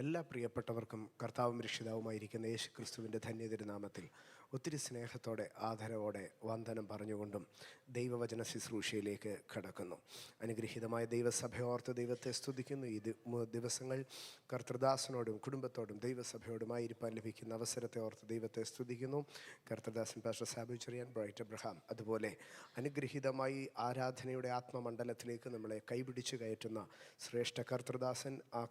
എല്ലാ പ്രിയപ്പെട്ടവർക്കും കർത്താവും രക്ഷിതാവുമായിരിക്കുന്ന യേശു ക്രിസ്തുവിൻ്റെ ധന്യതിരുനാമത്തിൽ ഒത്തിരി സ്നേഹത്തോടെ ആദരവോടെ വന്ദനം പറഞ്ഞുകൊണ്ടും ദൈവവചന ശുശ്രൂഷയിലേക്ക് കടക്കുന്നു. അനുഗ്രഹീതമായ ദൈവസഭയോർത്ത് ദൈവത്തെ സ്തുതിക്കുന്നു. ഈ ദിവസങ്ങൾ കർത്തൃദാസനോടും കുടുംബത്തോടും ദൈവസഭയോടുമായിരിക്കാൻ ലഭിക്കുന്ന അവസരത്തെ ഓർത്ത് ദൈവത്തെ സ്തുതിക്കുന്നു. കർത്തൃദാസൻ pastor Sabu Cheriyan, Bright Abraham, അതുപോലെ അനുഗ്രഹീതമായി ആരാധനയുടെ ആത്മമണ്ഡലത്തിലേക്ക് നമ്മളെ കൈപിടിച്ച് കയറ്റുന്ന ശ്രേഷ്ഠ കർത്തൃദാസൻ, ആ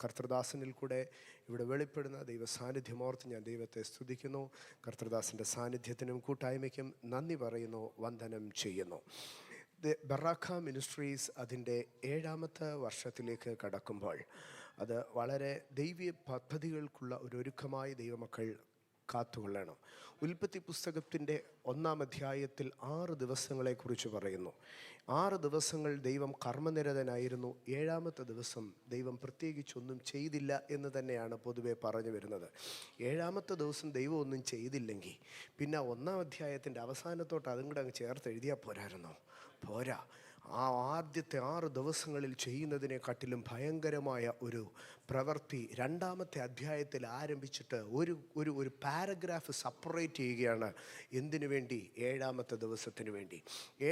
കർത്തൃദാസനിൽ കൂടെ ഇവിടെ വെളിപ്പെടുന്ന ദൈവ സാന്നിധ്യമോർത്ത് ഞാൻ ദൈവത്തെ സ്തുതിക്കുന്നു. കർത്തൃദാസൻ്റെ സാന്നിധ്യത്തിനും കൂട്ടായ്മയ്ക്കും നന്ദി പറയുന്നു, വന്ദനം ചെയ്യുന്നു. ബറാഖ മിനിസ്ട്രീസ് അതിൻ്റെ 7ാമത്തെ വർഷത്തിലേക്ക് കടക്കുമ്പോൾ അത് വളരെ ദൈവീയ പദ്ധതികൾക്കുള്ള ഒരു ഒരുക്കമായി ദൈവമക്കൾ കാത്തുകൊള്ളണം. ഉൽപ്പത്തി പുസ്തകത്തിൻ്റെ 1-ാം അധ്യായത്തിൽ 6 ദിവസങ്ങളെക്കുറിച്ച് പറയുന്നു. 6 ദിവസങ്ങൾ ദൈവം കർമ്മനിരതനായിരുന്നു. 7ാമത്തെ ദിവസം ദൈവം പ്രത്യേകിച്ചൊന്നും ചെയ്തില്ല എന്ന് തന്നെയാണ് പൊതുവെ പറഞ്ഞു വരുന്നത്. 7ാമത്തെ ദിവസം ദൈവം ഒന്നും ചെയ്തില്ലെങ്കിൽ പിന്നെ 1-ാം അധ്യായത്തിൻ്റെ അവസാനത്തോട്ട് അതും കൂടെ അങ്ങ് ചേർത്ത് എഴുതിയാൽ പോരായിരുന്നോ? പോരാ. ആ ആദ്യത്തെ 6 ദിവസങ്ങളിൽ ചെയ്യുന്നതിനെക്കാട്ടിലും ഭയങ്കരമായ ഒരു പ്രവൃത്തി 2ാമത്തെ അധ്യായത്തിൽ ആരംഭിച്ചിട്ട് ഒരു പാരഗ്രാഫ് സെപ്പറേറ്റ് ചെയ്യുകയാണ്. എന്തിനു വേണ്ടി? 7ാമത്തെ ദിവസത്തിന് വേണ്ടി.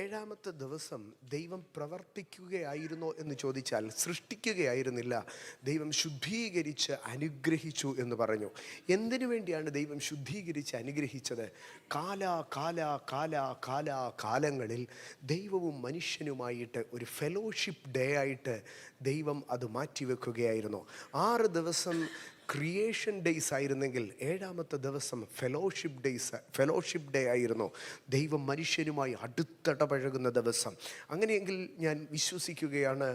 7ാമത്തെ ദിവസം ദൈവം പ്രവർത്തിക്കുകയായിരുന്നോ എന്ന് ചോദിച്ചാൽ സൃഷ്ടിക്കുകയായിരുന്നില്ല. ദൈവം ശുദ്ധീകരിച്ച് അനുഗ്രഹിച്ചു എന്ന് പറഞ്ഞു. എന്തിനു വേണ്ടിയാണ് ദൈവം ശുദ്ധീകരിച്ച് അനുഗ്രഹിച്ചത്? കാലങ്ങളിൽ ദൈവവും മനുഷ്യനുമായിട്ട് ഒരു ഫെലോഷിപ്പ് ഡേ ആയിട്ട് ദൈവം അത് മാറ്റിവെക്കുകയായിരുന്നു. 6 ദിവസം ക്രിയേഷൻ ഡേയ്സ് ആയിരുന്നെങ്കിൽ 7ാമത്തെ ദിവസം ഫെലോഷിപ്പ് ഡേ ആയിരുന്നു. ദൈവം മനുഷ്യനുമായി അടുത്തിടപഴകുന്ന ദിവസം. അങ്ങനെയെങ്കിൽ ഞാൻ വിശ്വസിക്കുകയാണ്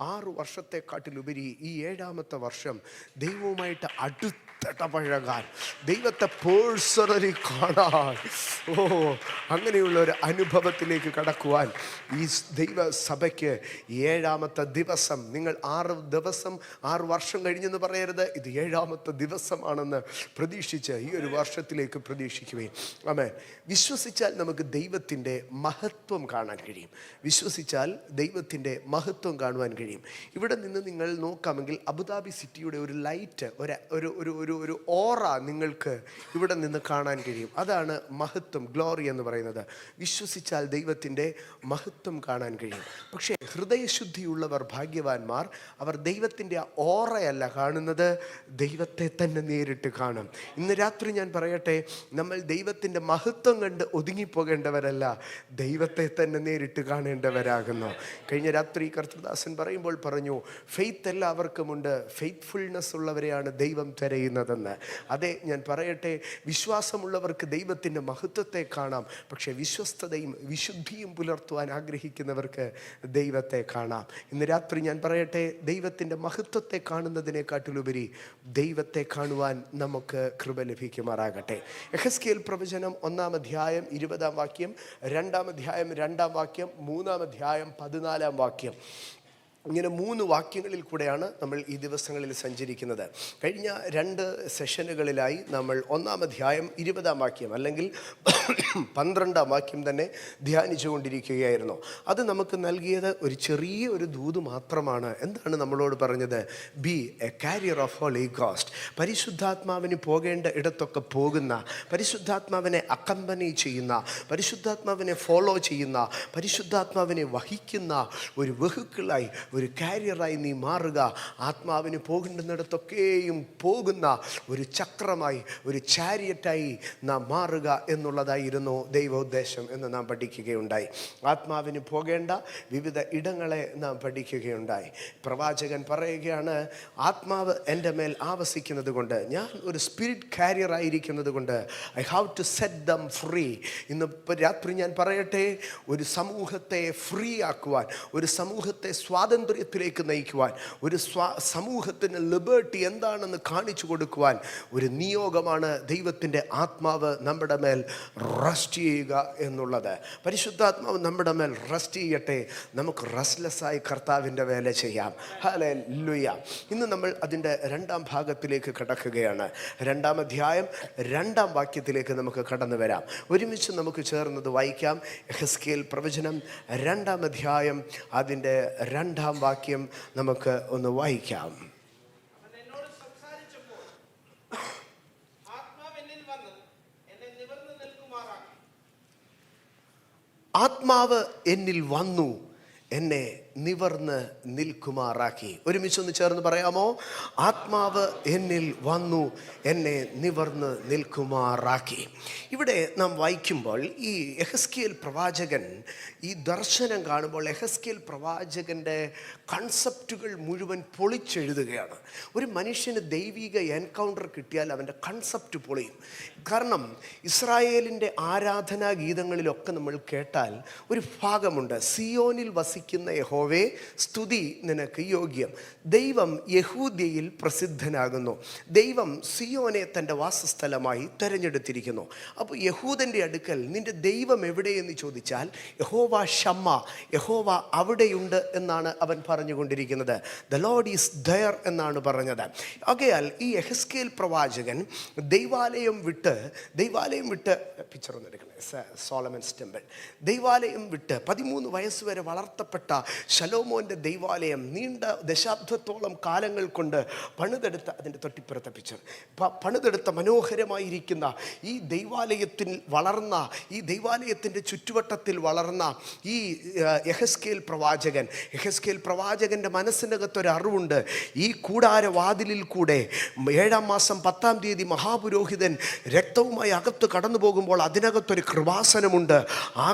6 വർഷത്തെക്കാട്ടിലുപരി ഈ 7ാമത്തെ വർഷം ദൈവവുമായിട്ട് അടുത്തിടപഴകാൻ, ദൈവത്തെ പേഴ്സണലി കാണാൻ, അങ്ങനെയുള്ള ഒരു അനുഭവത്തിലേക്ക് കടക്കുവാൻ ഈ ദൈവസഭയ്ക്ക് 7ാമത്തെ ദിവസം, നിങ്ങൾ 6 വർഷം കഴിഞ്ഞെന്ന് പറയരുത്, ഇത് 7ാമത്തെ ദിവസമാണെന്ന് പ്രതീക്ഷിച്ച് ഈ ഒരു വർഷത്തിലേക്ക് പ്രതീക്ഷിക്കുകയും. ആമേൻ. വിശ്വസിച്ചാൽ നമുക്ക് ദൈവത്തിൻ്റെ മഹത്വം കാണാൻ കഴിയും. വിശ്വസിച്ചാൽ ദൈവത്തിൻ്റെ മഹത്വം കാണുവാൻ കഴിയും. ഇവിടെ നിന്ന് നിങ്ങൾ നോക്കാമെങ്കിൽ അബുദാബി സിറ്റിയുടെ ഒരു ലൈറ്റ്, ഒരു ഓറ നിങ്ങൾക്ക് ഇവിടെ നിന്ന് കാണാൻ കഴിയും. അതാണ് മഹത്വം, ഗ്ലോറി എന്ന് പറയുന്നത്. വിശ്വസിച്ചാൽ ദൈവത്തിൻ്റെ മഹത്വം കാണാൻ കഴിയും. പക്ഷേ ഹൃദയശുദ്ധിയുള്ളവർ ഭാഗ്യവാന്മാർ. അവർ ദൈവത്തിൻ്റെ ഓറയല്ല കാണുന്നത്, ദൈവത്തെ തന്നെ നേരിട്ട് കാണും. ഇന്ന് രാത്രി ഞാൻ പറയട്ടെ, നമ്മൾ ദൈവത്തിൻ്റെ മഹത്വം കണ്ട് ഒതുങ്ങിപ്പോകേണ്ടവരല്ല, ദൈവത്തെ തന്നെ നേരിട്ട് കാണേണ്ടവരാകുന്നു. കഴിഞ്ഞ രാത്രി കർത്തൃദാസൻ പറയുമ്പോൾ പറഞ്ഞു, ഫെയ്ത്ത് എല്ലാവർക്കുമുണ്ട്, ഫെയ്ത്ത്ഫുൾനെസ് ഉള്ളവരെയാണ് ദൈവം തിരയുന്നതെന്ന്. അതെ, ഞാൻ പറയട്ടെ, വിശ്വാസമുള്ളവർക്ക് ദൈവത്തിൻ്റെ മഹത്വത്തെ കാണാം. പക്ഷേ വിശ്വസ്തതയും വിശുദ്ധിയും പുലർത്തുവാൻ ആഗ്രഹിക്കുന്നവർക്ക് ദൈവത്തെ കാണാം. ഇന്ന് രാത്രി ഞാൻ പറയട്ടെ, ദൈവത്തിൻ്റെ മഹത്വത്തെ കാണുന്നതിനെക്കാട്ടിലുപരി ദൈവത്തെ കാണുവാൻ നമുക്ക് കൃപ ലഭിക്കുമാറാകട്ടെ. യെഹെസ്കേൽ പ്രവചനം 1-ാം അധ്യായം 20-ാം വാക്യം, 2-ാം അധ്യായം 2-ാം വാക്യം, 3-ാം അധ്യായം 14-ാം വാക്യം. ഇങ്ങനെ 3 വാക്യങ്ങളിൽ കൂടെയാണ് നമ്മൾ ഈ ദിവസങ്ങളിൽ സഞ്ചരിക്കുന്നത്. കഴിഞ്ഞ 2 സെഷനുകളിലായി നമ്മൾ 1-ാം അധ്യായം 20-ാം വാക്യം അല്ലെങ്കിൽ 12-ാം വാക്യം തന്നെ ധ്യാനിച്ചു കൊണ്ടിരിക്കുകയായിരുന്നു. അത് നമുക്ക് നൽകിയത് ഒരു ചെറിയ ദൂത് മാത്രമാണ്. എന്താണ് നമ്മളോട് പറഞ്ഞത്? Be a carrier of holy ghost. പരിശുദ്ധാത്മാവിന് പോകേണ്ട ഇടത്തൊക്കെ പോകുന്ന, പരിശുദ്ധാത്മാവിനെ അക്കമ്പനി ചെയ്യുന്ന, പരിശുദ്ധാത്മാവിനെ ഫോളോ ചെയ്യുന്ന, പരിശുദ്ധാത്മാവിനെ വഹിക്കുന്ന ഒരു വെഹിക്കിളായി, ഒരു കാരിയറായി നീ മാറുക. ആത്മാവിന് പോകേണ്ടുന്നിടത്തൊക്കെയും പോകുന്ന ഒരു ചക്രമായി, ഒരു ചാരിയറ്റായി നാം മാറുക എന്നുള്ളതായിരുന്നു ദൈവോദ്ദേശം എന്ന് നാം പഠിക്കുകയുണ്ടായി. ആത്മാവിന് പോകേണ്ട വിവിധ ഇടങ്ങളെ നാം പഠിക്കുകയുണ്ടായി. പ്രവാചകൻ പറയുകയാണ്, ആത്മാവ് എൻ്റെ മേൽ ആവസിക്കുന്നത് കൊണ്ട്, ഞാൻ ഒരു സ്പിരിറ്റ് കാരിയർ ആയിരിക്കുന്നത് കൊണ്ട് I have to set them free. ഇന്ന് രാത്രി ഞാൻ പറയട്ടെ, ഒരു സമൂഹത്തെ ഫ്രീ ആക്കുവാൻ, ഒരു സമൂഹത്തെ സ്വാതന്ത്ര്യത്തിലേക്ക് നയിക്കുവാൻ, ഒരു സമൂഹത്തിന് ലിബർട്ടി എന്താണെന്ന് കാണിച്ചു കൊടുക്കുവാൻ ഒരു നിയോഗമാണ് ദൈവത്തിൻ്റെ ആത്മാവ് നമ്മുടെ മേൽ റെസ്റ്റ് ചെയ്യുക എന്നുള്ളത്. പരിശുദ്ധാത്മാവ് നമ്മുടെ മേൽ റെസ്റ്റ് ചെയ്യട്ടെ, നമുക്ക് റെസ്റ്റ്ലെസ്സായി കർത്താവിൻ്റെ വേല ചെയ്യാം. ഹല്ലേലൂയ. ഇന്ന് നമ്മൾ അതിൻ്റെ 2-ാം ഭാഗത്തിലേക്ക് കടക്കുകയാണ്. 2-ാം അധ്യായം 2-ാം വാക്യത്തിലേക്ക് നമുക്ക് കടന്നു വരാം. ഒരുമിച്ച് നമുക്ക് ചേർന്നത് വായിക്കാം. യെഹെസ്കേൽ പ്രവചനം 2-ാം അധ്യായം അതിൻ്റെ 2-ാം വാക്യം നമുക്ക് ഒന്ന് വായിക്കാം. ആത്മാവ് എന്നിൽ വന്നു, എന്നെ നിവർന്ന് നിൽക്കുമാറാക്കി. ഒരുമിച്ചൊന്ന് ചേർന്ന് പറയാമോ? ആത്മാവ് എന്നിൽ വന്നു, എന്നെ നിവർന്ന് നിൽക്കുമാറാക്കി. ഇവിടെ നാം വായിക്കുമ്പോൾ ഈ യെഹെസ്കേൽ പ്രവാചകൻ ഈ ദർശനം കാണുമ്പോൾ യെഹെസ്കേൽ പ്രവാചകൻ്റെ കൺസെപ്റ്റുകൾ മുഴുവൻ പൊളിച്ചെഴുതുകയാണ്. ഒരു മനുഷ്യന് ദൈവിക എൻകൗണ്ടർ കിട്ടിയാൽ അവൻ്റെ കൺസെപ്റ്റ് പൊളിയും. കാരണം ഇസ്രായേലിൻ്റെ ആരാധനാ ഗീതങ്ങളിലൊക്കെ നമ്മൾ കേട്ടാൽ ഒരു ഭാഗമുണ്ട്, സിയോനിൽ വസിക്കുന്ന യഹോവേ സ്തുതി നിനക്ക് യോഗ്യം. ദൈവം യഹൂദ്യയിൽ പ്രസിദ്ധനാകുന്നു. ദൈവം സിയോനെ തൻ്റെ വാസസ്ഥലമായി തെരഞ്ഞെടുത്തിരിക്കുന്നു. അപ്പോൾ യഹൂദൻ്റെ അടുക്കൽ നിൻ്റെ ദൈവം എവിടെയെന്ന് ചോദിച്ചാൽ യഹോവ ഷമ്മ, യഹോവ അവിടെയുണ്ട് എന്നാണ് അവൻ പറഞ്ഞുകൊണ്ടിരിക്കുന്നത്. ദ ലോർഡ് ഈസ് ദയർ എന്നാണ് പറഞ്ഞത്. ആകയാൽ ഈ യെഹെസ്കേൽ പ്രവാചകൻ ദൈവാലയം വിട്ട് പിക്ചർ ഒന്ന് എടുക്കണേ, സോളമൻസ് ടെമ്പിൾ, ദൈവാലയം വിട്ട് 13 വയസ്സ് വരെ വളർത്തപ്പെട്ട ശലോമോൻ്റെ ദൈവാലയം നീണ്ട ദശാബ്ദത്തോളം കാലങ്ങൾ കൊണ്ട് പണിതെടുത്ത, അതിൻ്റെ തൊട്ടിപ്പുറത്തെ പിക്ചർ, പണിതെടുത്ത മനോഹരമായിരിക്കുന്ന ഈ ദൈവാലയത്തിൽ വളർന്ന, ഈ ദൈവാലയത്തിൻ്റെ ചുറ്റുവട്ടത്തിൽ വളർന്ന ഈ യെഹെസ്കേൽ പ്രവാചകൻ്റെ മനസ്സിനകത്തൊരു അറിവുണ്ട്. ഈ കൂടാരവാതിലിൽ കൂടെ 7-ാം മാസം 10-ാം തീയതി മഹാപുരോഹിതൻ രക്തവുമായി അകത്ത് കടന്നു പോകുമ്പോൾ അതിനകത്തൊരു കൃപാസനമുണ്ട്. ആ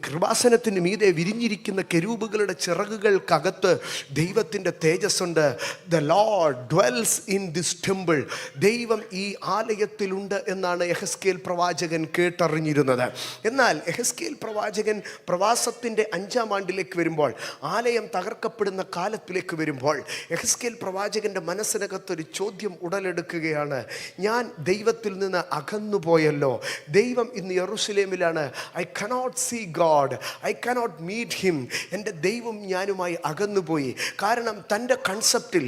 കൃപാസനത്തിന് മീതെ വിരിഞ്ഞിരിക്കുന്ന കെരൂബുകളുടെ ചിറകുകൾക്കകത്ത് ദൈവത്തിൻ്റെ തേജസ്സുണ്ട്. The Lord dwells in this temple. ദൈവം ഈ ആലയത്തിലുണ്ട് എന്നാണ് യെഹെസ്കേൽ പ്രവാചകൻ കേട്ടറിഞ്ഞിരുന്നത്. എന്നാൽ യെഹെസ്കേൽ പ്രവാചകൻ പ്രവാസത്തിൻ്റെ 5-ാം ആണ്ടിലേക്ക് വരുമ്പോൾ, ആലയം തകർക്കപ്പെടുന്ന കാലത്തിലേക്ക് വരുമ്പോൾ, യെഹെസ്കേൽ പ്രവാചകൻ്റെ മനസ്സിനകത്തൊരു ചോദ്യം ഉടലെടുക്കുകയാണ്. ഞാൻ ദൈവത്തിൽ നിന്ന് അകന്നുപോയല്ലോ. ദൈവം ഇന്ന് യെരൂശലേമിലാണ്. I cannot see God, I cannot meet him. എൻ്റെ ദൈവം ഞാനുമായി അകന്നുപോയി. കാരണം തൻ്റെ കൺസെപ്റ്റിൽ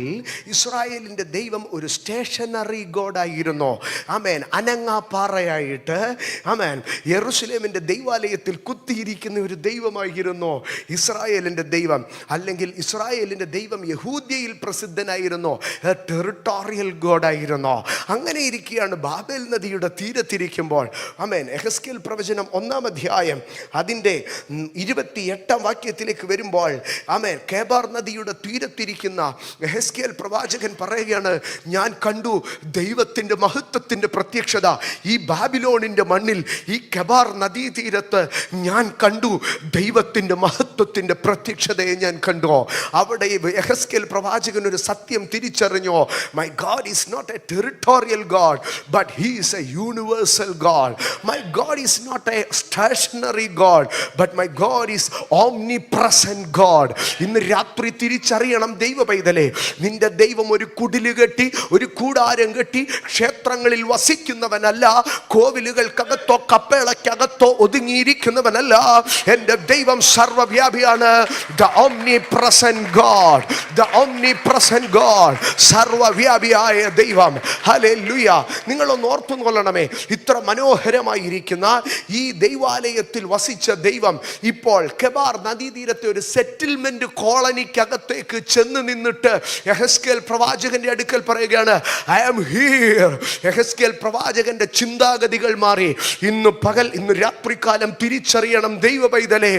ഇസ്രായേലിൻ്റെ ദൈവം ഒരു സ്റ്റേഷനറി ഗോഡായിരുന്നു. ആമേൻ. അനങ്ങാപ്പാറയായിട്ട്, ആമേൻ, യെരൂശലേമിൻ്റെ ദൈവാലയത്തിൽ കുത്തിയിരിക്കുന്ന ഒരു ദൈവമായിരുന്നു ഇസ്രായേലിൻ്റെ ദൈവം. അല്ലെങ്കിൽ ഇസ്രായേലിൻ്റെ ദൈവം യഹൂദ്യയിൽ പ്രസിദ്ധനായിരുന്നു, ടെറിട്ടോറിയൽ ഗോഡായിരുന്നു. അങ്ങനെ ഇരിക്കുകയാണ് ബാബേൽ നദിയുടെ തീരത്തിരിക്കുമ്പോൾ, ആമേൻ, യെഹെസ്കേൽ പ്രവചനം 1-ാം അധ്യായം അതിൻ്റെ 28-ാം വാക്യത്തിലേക്ക് വരുമ്പോൾ, ആമേൻ, കെബാർ നദിയുടെ തീരത്തിരിക്കുന്ന യെഹെസ്കേൽ പ്രവാചകൻ പറയുകയാണ്, ഞാൻ കണ്ടു ദൈവത്തിൻ്റെ മഹത്വത്തിൻ്റെ പ്രത്യക്ഷത ഈ ബാബിലോണിൻ്റെ മണ്ണിൽ, ഈ കെബാർ നദീ തീരത്ത് ഞാൻ കണ്ടു ദൈവത്തിൻ്റെ മഹത്വത്തിൻ്റെ പ്രത്യക്ഷതയെ ഞാൻ കണ്ടു. അവിടെ യെഹെസ്കേൽ പ്രവാചകൻ ഒരു സത്യം തിരിച്ചറിഞ്ഞു. My God is not a territorial God, but he is a universal God. My God is not a stationary God, but my God is omnipresent God. ഇന്ന് രാത്രി തിരിച്ചറിയണം ദൈവ പൈതലേ, നിന്റെ ദൈവം ഒരു കുടില് കെട്ടി, ഒരു കൂടാരം കെട്ടി ക്ഷേത്രങ്ങളിൽ വസിക്കുന്നവനല്ല, കോവിലുകൾക്കകത്തോ കപ്പേളക്കകത്തോ ഒതുങ്ങിയിരിക്കുന്നവനല്ല. എൻ്റെ ദൈവം സർവ്വവ്യാപിയാണ്. ദ ഓംനിപ്രസന്റ് ഗോഡ്, ദ ഓംനിപ്രസന്റ് ഗോഡ്, സർവ്വവ്യാപിയായ ദൈവം. ഹല്ലേലൂയ. നിങ്ങളൊന്ന് ഓർത്തു കൊള്ളണമേ, ഇത്ര മനോഹരമായിരിക്കുന്ന ഈ ദൈവാലയത്തിൽ വസിച്ച ദൈവം ഇപ്പോൾ കെബാർ നദീതീരത്തെ ഒരു സെറ്റിൽമെന്റ് കോളനിക്കകത്തേക്ക് ചെന്ന് നിന്നിട്ട് യെഹെസ്കേൽ പ്രവാചകന്റെ അടുക്കൽ പറയുകയാണ്, ഐ ആം ഹിയർ. യെഹെസ്കേൽ പ്രവാചകന്റെ ചിന്താഗതികൾ മാറി. ഇന്ന് രാത്രികാലം തിരിച്ചറിയണം ദൈവ പൈതലേ,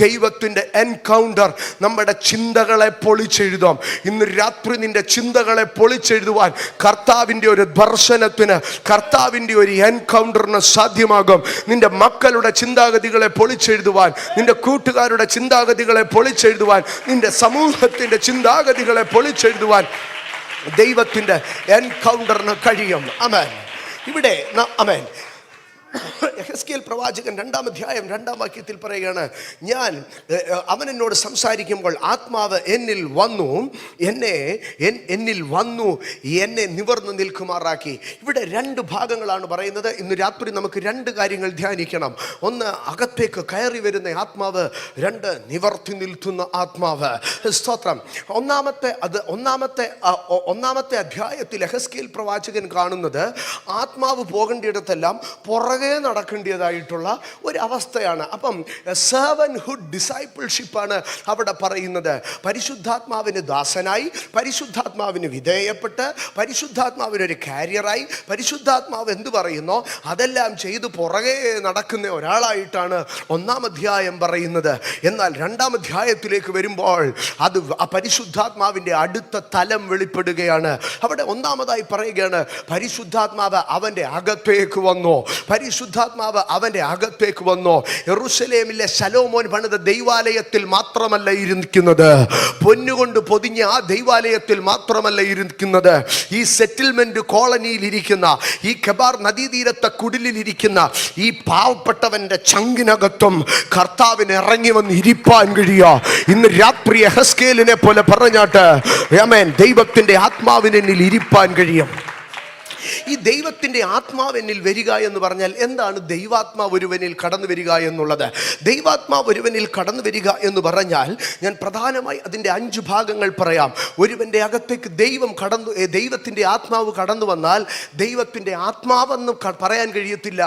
ദൈവത്തിന്റെ എൻകൗണ്ടർ നമ്മുടെ ചിന്തകളെ പൊളിച്ചെഴുതും. ഇന്ന് രാത്രി നിന്റെ ചിന്തകളെ പൊളിച്ചെഴുതുവാൻ കർത്താവിൻ്റെ ഒരു ദർശനത്തിന്, കർത്താവിൻ്റെ ഒരു എൻകൗണ്ടറിന് സാധ്യമാകും. നിന്റെ മക്കളുടെ ചിന്താഗതികളെ പൊളിച്ചെഴുതുവാൻ, നിന്റെ കൂട്ടുകാരുടെ ചിന്താഗതികളെ പൊളിച്ചെഴുതുവാൻ, നിന്റെ സമൂഹത്തിൻ്റെ ചിന്താഗതികളെ പൊളിച്ചെഴുതുവാൻ ദൈവത്തിൻ്റെ എൻകൗണ്ടറിന് കഴിയും. ആമേൻ. ഇവിടെ ആമേൻ, യെഹെസ്കേൽ പ്രവാചകൻ 2-ാം അധ്യായം 2-ാം വാക്യത്തിൽ പറയുകയാണ്, അവൻ എന്നോട് സംസാരിക്കുമ്പോൾ ആത്മാവ് എന്നിൽ വന്നു, എന്നെ നിവർന്നു നിൽക്കുമാറാക്കി. ഇവിടെ 2 ഭാഗങ്ങളാണ് പറയുന്നത്. ഇന്ന് രാത്രി നമുക്ക് 2 കാര്യങ്ങൾ ധ്യാനിക്കണം. 1, അകത്തേക്ക് കയറി വരുന്ന ആത്മാവ്. 2, നിവർത്തി നിൽക്കുന്ന ആത്മാവ്. സ്തോത്രം. ഒന്നാമത്തെ അധ്യായത്തിൽ യെഹെസ്കേൽ പ്രവാചകൻ കാണുന്നത് ആത്മാവ് പോകേണ്ടിയിടത്തെല്ലാം പുറകെ പുറകെ നടക്കേണ്ടതായിട്ടുള്ള ഒരവസ്ഥയാണ്. അപ്പം സെർവൻഹുഡ് ഡിസൈപ്പിൾഷിപ്പാണ് അവിടെ പറയുന്നത്. പരിശുദ്ധാത്മാവിന് ദാസനായി, പരിശുദ്ധാത്മാവിന് വിധേയപ്പെട്ട്, പരിശുദ്ധാത്മാവിനൊരു കാരിയറായി, പരിശുദ്ധാത്മാവ് എന്ത് പറയുന്നോ അതെല്ലാം ചെയ്ത് പുറകെ നടക്കുന്ന ഒരാളായിട്ടാണ് 1-ാം അധ്യായം പറയുന്നത്. എന്നാൽ 2-ാം അധ്യായത്തിലേക്ക് വരുമ്പോൾ അത് പരിശുദ്ധാത്മാവിൻ്റെ അടുത്ത തലം വെളിപ്പെടുകയാണ്. അവിടെ 1-ാമതായി പറയുകയാണ്, പരിശുദ്ധാത്മാവ് അവൻ്റെ അകത്തേക്ക് വന്നു. പരിശുദ്ധാത്മാവ് അവൻ്റെ അകത്തേക്ക് വന്നു. യെരൂശലേമിലെ ശലോമോൻ പണിത ദൈവാലയത്തിൽ മാത്രമല്ല ഇരിക്കുന്നത്, പൊന്നുകൊണ്ട് പൊതിഞ്ഞ ആ ദൈവാലയത്തിൽ മാത്രമല്ല ഇരിക്കുന്നത്, ഈ സെറ്റിൽമെന്റ് കോളനിയിൽ ഇരിക്കുന്ന, ഈ കെബാർ നദീതീരത്തെ കുടിലിരിക്കുന്ന ഈ പാവപ്പെട്ടവന്റെ ചങ്കിനകത്തും കർത്താവിന് ഇറങ്ങി വന്ന് ഇരിപ്പാൻ കഴിയുക. ഇന്ന് രാത്രി എഹെസ്കേലിനെ പോലെ പറഞ്ഞാട്ട് ആമേൻ, ദൈവത്തിന്റെ ആത്മാവിനിൽ ഇരിപ്പാൻ കഴിയും. ഈ ദൈവത്തിൻ്റെ ആത്മാവെന്നിൽ വരിക എന്ന് പറഞ്ഞാൽ എന്താണ്? ദൈവാത്മാവ് ഒരുവനിൽ കടന്നു വരിക എന്നുള്ളത്. ദൈവാത്മാവ് ഒരുവനിൽ കടന്നു വരിക എന്ന് പറഞ്ഞാൽ ഞാൻ പ്രധാനമായി അതിൻ്റെ 5 ഭാഗങ്ങൾ പറയാം. ഒരുവൻ്റെ അകത്തേക്ക് ദൈവത്തിൻ്റെ ആത്മാവ് കടന്നു വന്നാൽ ദൈവത്തിൻ്റെ ആത്മാവെന്ന് പറയാൻ കഴിയത്തില്ല,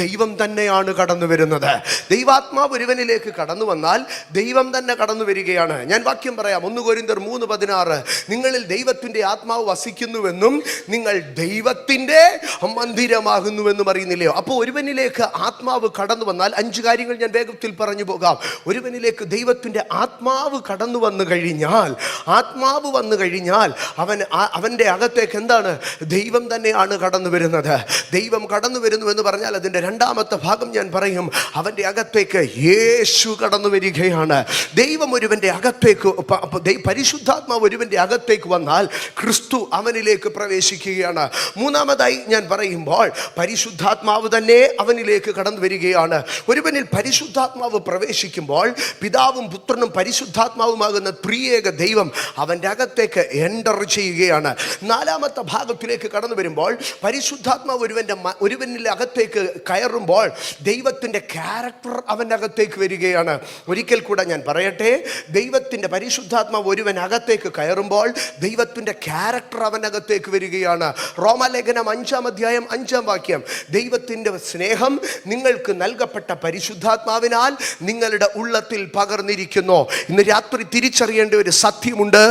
ദൈവം തന്നെയാണ് കടന്നു വരുന്നത്. ദൈവാത്മാവ് ഒരുവനിലേക്ക് കടന്നു വന്നാൽ ദൈവം തന്നെ കടന്നു വരികയാണ്. ഞാൻ വാക്യം പറയാം, 1 കൊരിന്ത്യർ 3:16, നിങ്ങളിൽ ദൈവത്തിൻ്റെ ആത്മാവ് വസിക്കുന്നുവെന്നും നിങ്ങൾ ദൈവത്തിൻ്റെ മന്ദിരമാകുന്നുവെന്നും അറിയുന്നില്ലയോ? അപ്പോൾ ഒരുവനിലേക്ക് ആത്മാവ് കടന്നു വന്നാൽ 5 കാര്യങ്ങൾ ഞാൻ വേഗത്തിൽ പറഞ്ഞു പോകാം. ഒരുവനിലേക്ക് ദൈവത്തിൻ്റെ ആത്മാവ് കടന്നു വന്നു കഴിഞ്ഞാൽ, ആത്മാവ് വന്നു കഴിഞ്ഞാൽ അവൻ്റെ അകത്തേക്ക് എന്താണ്? ദൈവം തന്നെയാണ് കടന്നു വരുന്നത്. ദൈവം കടന്നു വരുന്നു എന്ന് പറഞ്ഞാൽ അതിൻ്റെ 2-ാമത്തെ ഭാഗം ഞാൻ പറയും, അവൻ്റെ അകത്തേക്ക് യേശു കടന്നു വരികയാണ്. ദൈവം ഒരുവൻ്റെ അകത്തേക്ക്, പരിശുദ്ധാത്മാവ് ഒരുവൻ്റെ അകത്തേക്ക് വന്നാൽ ക്രിസ്തു അവനിലേക്ക് പ്രവേശിക്കുകയാണ്. 3-ാമതായി ഞാൻ പറയുമ്പോൾ പരിശുദ്ധാത്മാവ് തന്നെ അവനിലേക്ക് കടന്നു വരികയാണ്. ഒരുവനിൽ പരിശുദ്ധാത്മാവ് പ്രവേശിക്കുമ്പോൾ പിതാവും പുത്രനും പരിശുദ്ധാത്മാവുമാകുന്ന ത്രിയേക ദൈവം അവൻ്റെ അകത്തേക്ക് എൻ്റർ ചെയ്യുകയാണ്. 4-ാമത്തെ ഭാഗത്തിലേക്ക് കടന്നു വരുമ്പോൾ പരിശുദ്ധാത്മാവ് ഒരുവനിൽ അകത്തേക്ക് കയറുമ്പോൾ ദൈവത്തിൻ്റെ ക്യാരക്ടർ അവൻ്റെ അകത്തേക്ക് വരികയാണ്. ഒരിക്കൽ കൂടെ ഞാൻ പറയട്ടെ, ദൈവത്തിൻ്റെ പരിശുദ്ധാത്മാവ് ഒരുവൻ അകത്തേക്ക് കയറുമ്പോൾ ദൈവത്തിൻ്റെ ക്യാരക്ടർ അവനകത്തേക്ക് വരികയാണ്. റോമാലേഖനം 5-ാം അധ്യായം 5-ാം വാക്യം, ദൈവത്തിൻ്റെ സ്നേഹം നിങ്ങൾക്ക് നൽകപ്പെട്ട പരിശുദ്ധാത്മാവിനാൽ നിങ്ങളുടെ ഉള്ളത്തിൽ പകർന്നിരിക്കുന്നു. ഇന്ന് രാത്രി തിരിച്ചറിയേണ്ട ഒരു സത്യമുണ്ട്,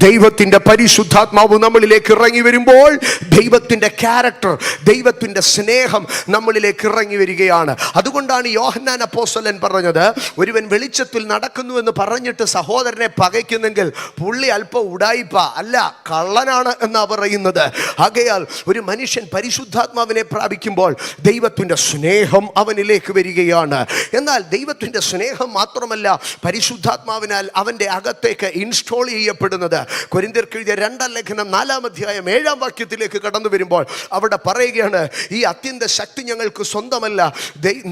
ദൈവത്തിൻ്റെ പരിശുദ്ധാത്മാവ് നമ്മളിലേക്ക് ഇറങ്ങി വരുമ്പോൾ ദൈവത്തിൻ്റെ ക്യാരക്ടർ, ദൈവത്തിൻ്റെ സ്നേഹം നമ്മളിലേക്ക് ഇറങ്ങി വരികയാണ്. അതുകൊണ്ടാണ് യോഹന്നാൻ അപ്പോസ്തലൻ പറഞ്ഞത്, ഒരുവൻ വെളിച്ചത്തിൽ നടക്കുന്നു എന്ന് പറഞ്ഞിട്ട് സഹോദരനെ പകയ്ക്കുന്നെങ്കിൽ പുള്ളി അല്പം ഉടായിപ്പ അല്ല, കള്ളനാണ് എന്നാ പറയുന്നത്. ആകയാൽ ഒരു മനുഷ്യൻ പരിശുദ്ധാത്മാവിനെ പ്രാപിക്കുമ്പോൾ ദൈവത്തിൻ്റെ സ്നേഹം അവനിലേക്ക് വരികയാണ്. എന്നാൽ ദൈവത്തിൻ്റെ സ്നേഹം മാത്രമല്ല പരിശുദ്ധാത്മാവിനാൽ അവൻ്റെ അകത്തേക്ക് ഇൻസ്റ്റോൾ ചെയ്യപ്പെടുന്നത്. കൊരിന്ത്യർക്ക് എഴുതിയ 2-ാം ലേഖനം 4-ാം അധ്യായം 7-ാം വാക്യത്തിലേക്ക് കടന്നു വരുമ്പോൾ അവിടെ പറയുകയാണ്, ഈ അത്യന്ത ശക്തി ഞങ്ങൾക്ക് സ്വന്തമല്ല,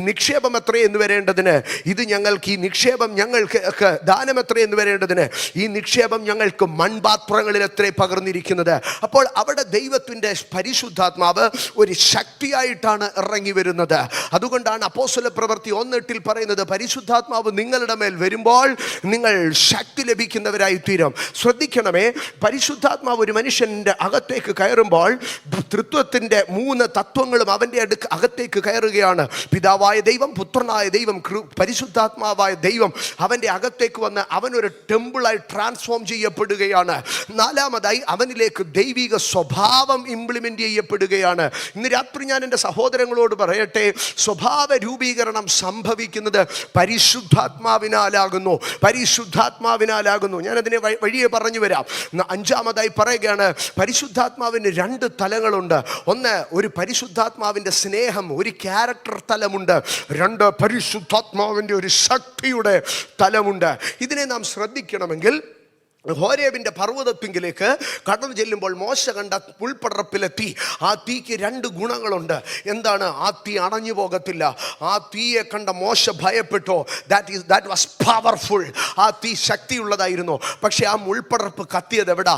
നിക്ഷേപം എത്രയെന്ന് വരേണ്ടതിന് ഇത് ഞങ്ങൾക്ക്, ഈ നിക്ഷേപം ഞങ്ങൾക്ക് ദാനം എത്രയെന്ന് വരേണ്ടതിന് ഈ നിക്ഷേപം ഞങ്ങൾക്ക് മൺപാത്രങ്ങളിൽ എത്ര പകർന്നിരിക്കുന്നത്. അപ്പോൾ അവിടെ ദൈവത്തിൻ്റെ പരിശുദ്ധാത്മാവ് ഒരു ശക്തിയായിട്ടാണ് ഇറങ്ങി വരുന്നത്. അതുകൊണ്ടാണ് അപ്പോസ്തല പ്രവൃത്തി 1:8 പറയുന്നത്, പരിശുദ്ധാത്മാവ് നിങ്ങളുടെ മേൽ വരുമ്പോൾ നിങ്ങൾ ശക്തി ലഭിക്കുന്നവരായി തീരും. ശ്രദ്ധിക്കണമേ, പരിശുദ്ധാത്മാവ് ഒരു മനുഷ്യൻ്റെ അകത്തേക്ക് കയറുമ്പോൾ തൃത്വത്തിൻ്റെ 3 തത്വങ്ങളും അവൻ്റെ അകത്തേക്ക് കയറുകയാണ്. പിതാവായ ദൈവം, പുത്രനായ ദൈവം, പരിശുദ്ധാത്മാവായ ദൈവം അവൻ്റെ അകത്തേക്ക് വന്ന് അവനൊരു ടെമ്പിളായി ട്രാൻസ്ഫോം ചെയ്യപ്പെടുകയാണ്. 4-ാമതായി അവനിലേക്ക് ദൈവിക സ്വഭാവം ഇംപ്ലിമെൻ്റ് ചെയ്യപ്പെടുകയാണ്. ഇന്ന് രാത്രി ഞാൻ എൻ്റെ സഹോദരങ്ങളോട് പറയട്ടെ, സ്വഭാവ രൂപീകരണം സംഭവിക്കുന്നത് പരിശുദ്ധാത്മാവിനാലാകുന്നു. പരിശുദ്ധാത്മാവിനാലാകുന്നു. ഞാനതിനെ വഴിയെ പറഞ്ഞു വരാം. 5-ാമതായി പറയുകയാണ്, പരിശുദ്ധാത്മാവിന് 2 തലങ്ങളുണ്ട്. ഒന്ന്, ഒരു പരിശുദ്ധാത്മാവിൻ്റെ സ്നേഹം, ഒരു ക്യാരക്ടർ തലമുണ്ട്. 2, പരിശുദ്ധാത്മാവിൻ്റെ ഒരു ശക്തിയുടെ തലമുണ്ട്. ഇതിനെ നാം ശ്രദ്ധിക്കണമെങ്കിൽ ഹോരേബിൻ്റെ പർവ്വതത്തിങ്കിലേക്ക് കടന്നു ചെല്ലുമ്പോൾ മോശ കണ്ട പുൽപ്പടർപ്പിലെത്തി. ആ തീക്ക് 2 ഗുണങ്ങളുണ്ട്. എന്താണ്? ആ തീ അണഞ്ഞു പോകത്തില്ല. ആ തീയെ കണ്ട മോശ ഭയപ്പെട്ടു. That was powerful. ആ തീ ശക്തിയുള്ളതായിരുന്നു. പക്ഷെ ആ മുൾപ്പടർപ്പ് കത്തിയത് എവിടാ?